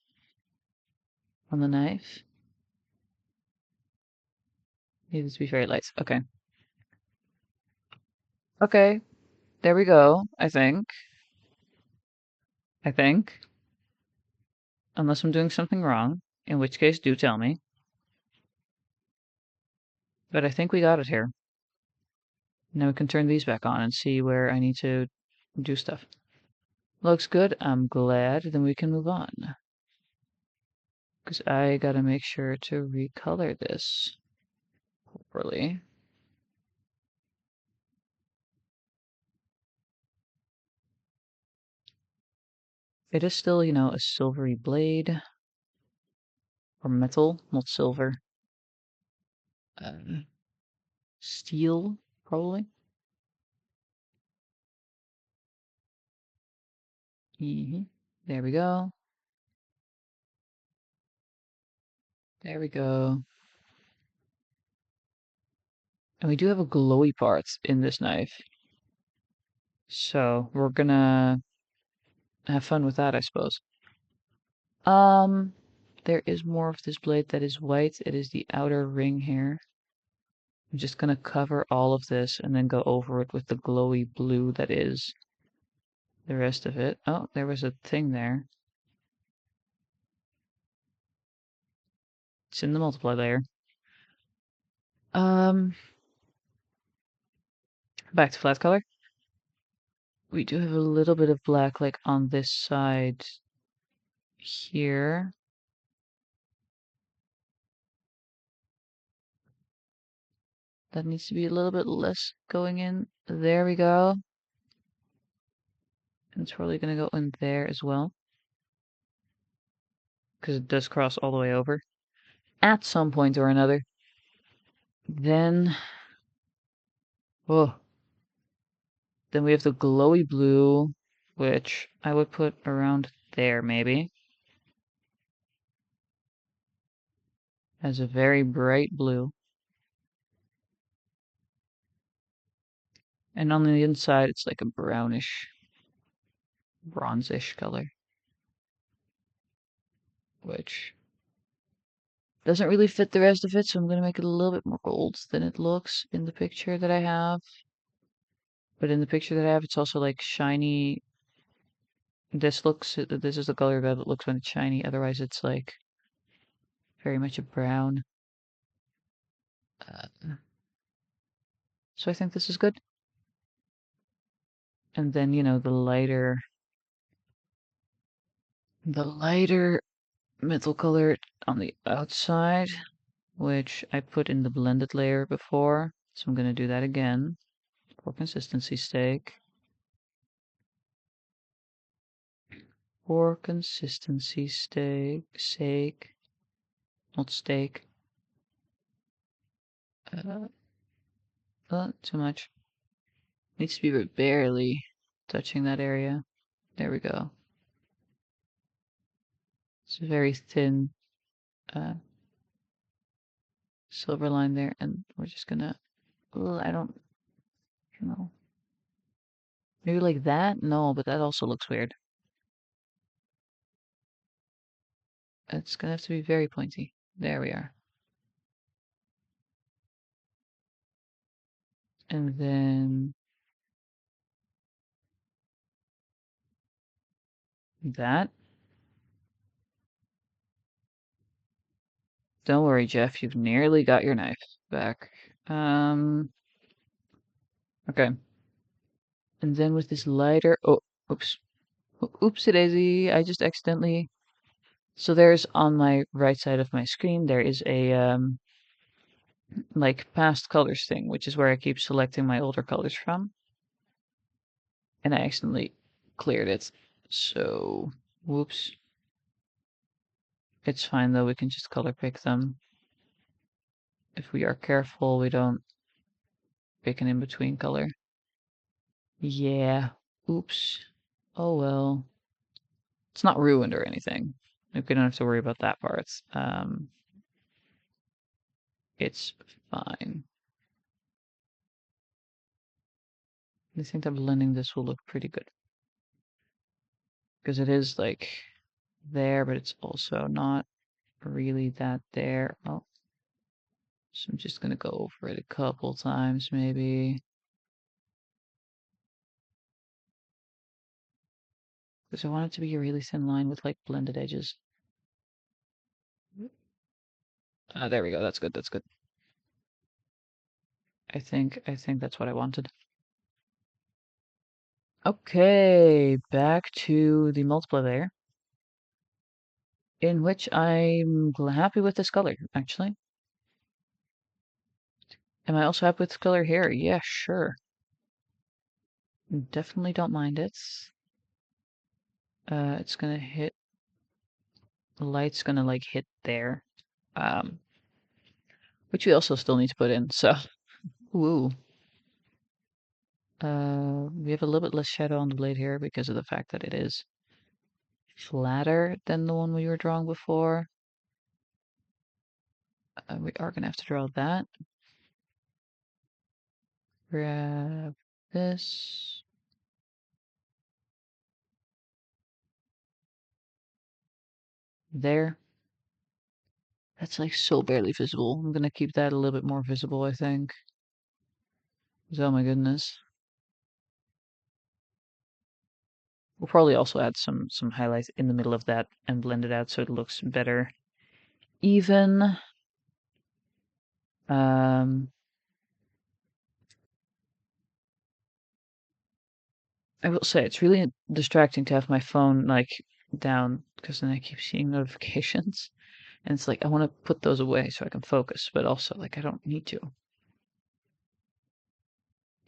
on the knife. Needs to be very light. Okay. Okay. There we go. I think. Unless I'm doing something wrong, in which case do tell me. But I think we got it here. Now we can turn these back on and see where I need to do stuff. Looks good. I'm glad. Then we can move on. Because I gotta make sure to recolor this properly. It is still, you know, a silvery blade. Or metal, not silver. Steel, probably. There we go. There we go. And we do have a glowy part in this knife. So we're gonna have fun with that, I suppose. There is more of this blade that is white. It is the outer ring here. I'm just gonna cover all of this and then go over it with the glowy blue that is the rest of it. Oh, there was a thing there. It's in the multiply layer. Back to flat color. We do have a little bit of black like on this side here. That needs to be a little bit less going in. There we go. And it's probably going to go in there as well. Because it does cross all the way over. At some point or another. Then... Oh. Then we have the glowy blue, which I would put around there maybe. As a very bright blue. And on the inside, it's like a brownish, bronzish color. Which doesn't really fit the rest of it, so I'm going to make it a little bit more gold than it looks in the picture that I have. But in the picture that I have, it's also like shiny. This is the color that it looks when it's shiny. Otherwise, it's like very much a brown. So I think this is good. And then, you know, the lighter metal color on the outside, which I put in the blended layer before. So I'm going to do that again for consistency's sake. For consistency's sake. Not steak. Too much. Needs to be barely touching that area. There we go. It's a very thin silver line there, and we're just gonna. I don't know. Maybe like that? No, but that also looks weird. It's gonna have to be very pointy. There we are. And then that. Don't worry, Jeff, you've nearly got your knife back. Okay. And then with this lighter, oh, oops. Oopsie daisy, I just accidentally. So there's on my right side of my screen, there is a, like past colors thing, which is where I keep selecting my older colors from. And I accidentally cleared it. So, whoops. It's fine though, we can just color pick them. If we are careful, we don't pick an in-between color. Yeah. Oops. Oh well. It's not ruined or anything. We don't have to worry about that part. It's fine. I think that blending this will look pretty good. Because it is like there, but it's also not really that there. Oh. So I'm just gonna go over it a couple times maybe. Because I want it to be a really thin line with like blended edges. There we go. That's good. That's good. I think that's what I wanted. Okay, back to the multiple layer, in which I'm happy with this color, actually. Am I also happy with the color here? Yeah, sure. Definitely don't mind it. It's gonna hit, the light's gonna like hit there. Um, which we also still need to put in, so. Ooh. We have a little bit less shadow on the blade here because of the fact that it is flatter than the one we were drawing before. We are gonna have to draw that. Grab this. There. That's like so barely visible. I'm gonna keep that a little bit more visible, I think. Oh my goodness. We'll probably also add some highlights in the middle of that and blend it out so it looks better. Even. Um, I will say it's really distracting to have my phone like down because then I keep seeing notifications. And it's like I want to put those away so I can focus, but also like I don't need to,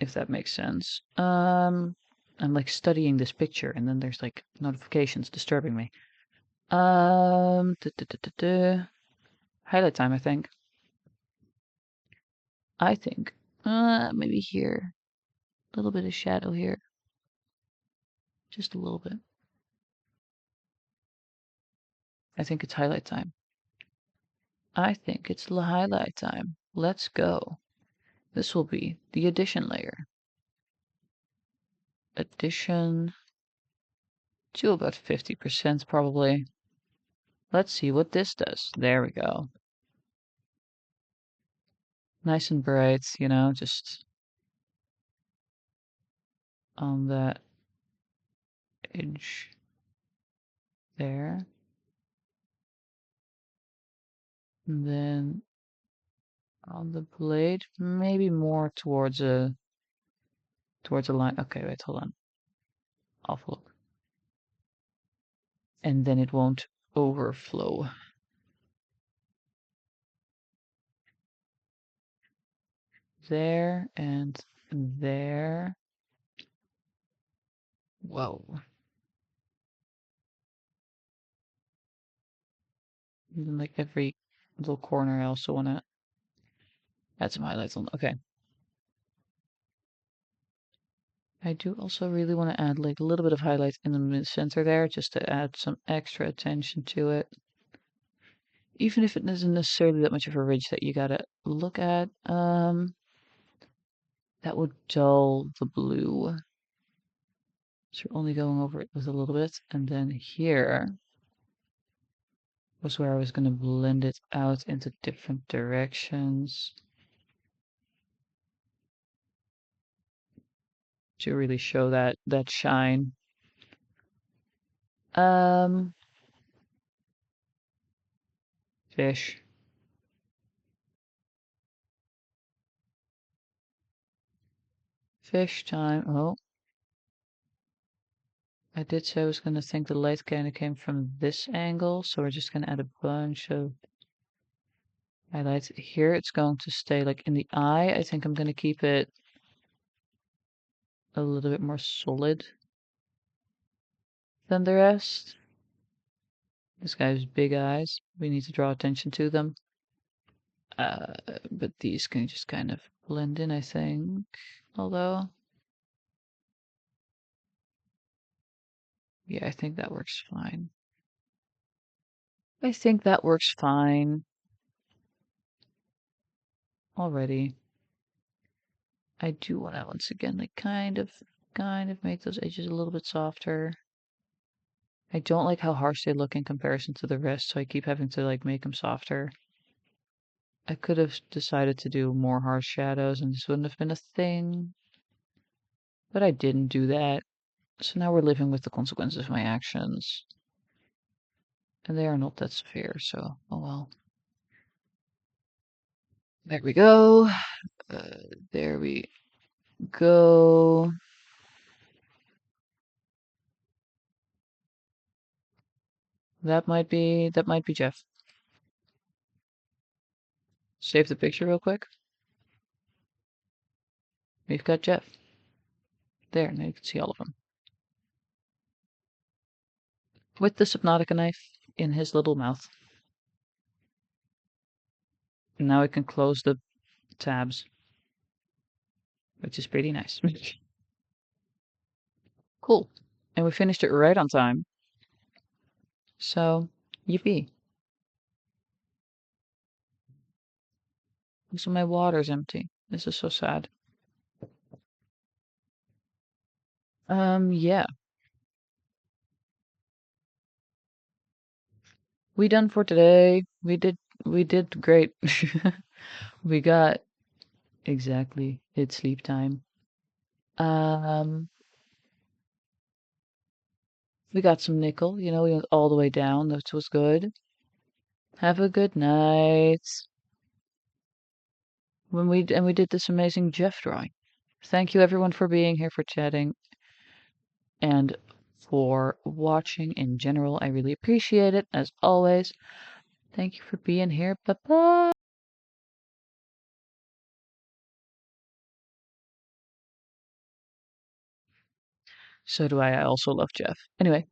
if that makes sense. I'm like studying this picture and then there's like notifications disturbing me. Duh, duh, duh, duh, duh. Highlight time, I think. I think. Maybe here. A little bit of shadow here. Just a little bit. I think it's highlight time. I think it's the highlight time. Let's go. This will be the addition layer. Addition to about 50% probably. Let's see what this does. There we go. Nice and bright, you know, just on that edge there. And then on the blade, maybe more towards a line. Okay, wait, hold on. Off look. And then it won't overflow. There and there. Whoa. Even like every little corner, I also want to add some highlights on. Okay. I do also really want to add like a little bit of highlights in the mid center there, just to add some extra attention to it. Even if it isn't necessarily that much of a ridge that you gotta look at. That would dull the blue. So we're only going over it with a little bit. And then here was where I was going to blend it out into different directions to really show that shine. Um, Fish. Fish time. Oh, I did say I was going to think the light kind of came from this angle, so we're just going to add a bunch of highlights. Here it's going to stay like in the eye. I think I'm going to keep it a little bit more solid than the rest. This guy has big eyes. We need to draw attention to them. But these can just kind of blend in, I think. Although, yeah, I think that works fine. I think that works fine. Already. I do want to once again, like, kind of make those edges a little bit softer. I don't like how harsh they look in comparison to the rest, so I keep having to, like, make them softer. I could have decided to do more harsh shadows and this wouldn't have been a thing. But I didn't do that. So now we're living with the consequences of my actions. And they are not that severe, so oh well. There we go. There we go. That might be Jeff. Save the picture real quick. We've got Jeff. There, now you can see all of them. With the Subnautica knife in his little mouth. And now I can close the tabs, which is pretty nice. Cool. And we finished it right on time. So, yippee. So my water's empty. This is so sad. Yeah. We done for today. We did great. We got exactly it's sleep time. Um we got some nickel, you know, we went all the way down, that was good. Have a good night. We did this amazing Jeff drawing. Thank you everyone for being here, for chatting, and for watching in general. I really appreciate it, as always. Thank you for being here. Bye bye. So do I. I also love Jeff. Anyway.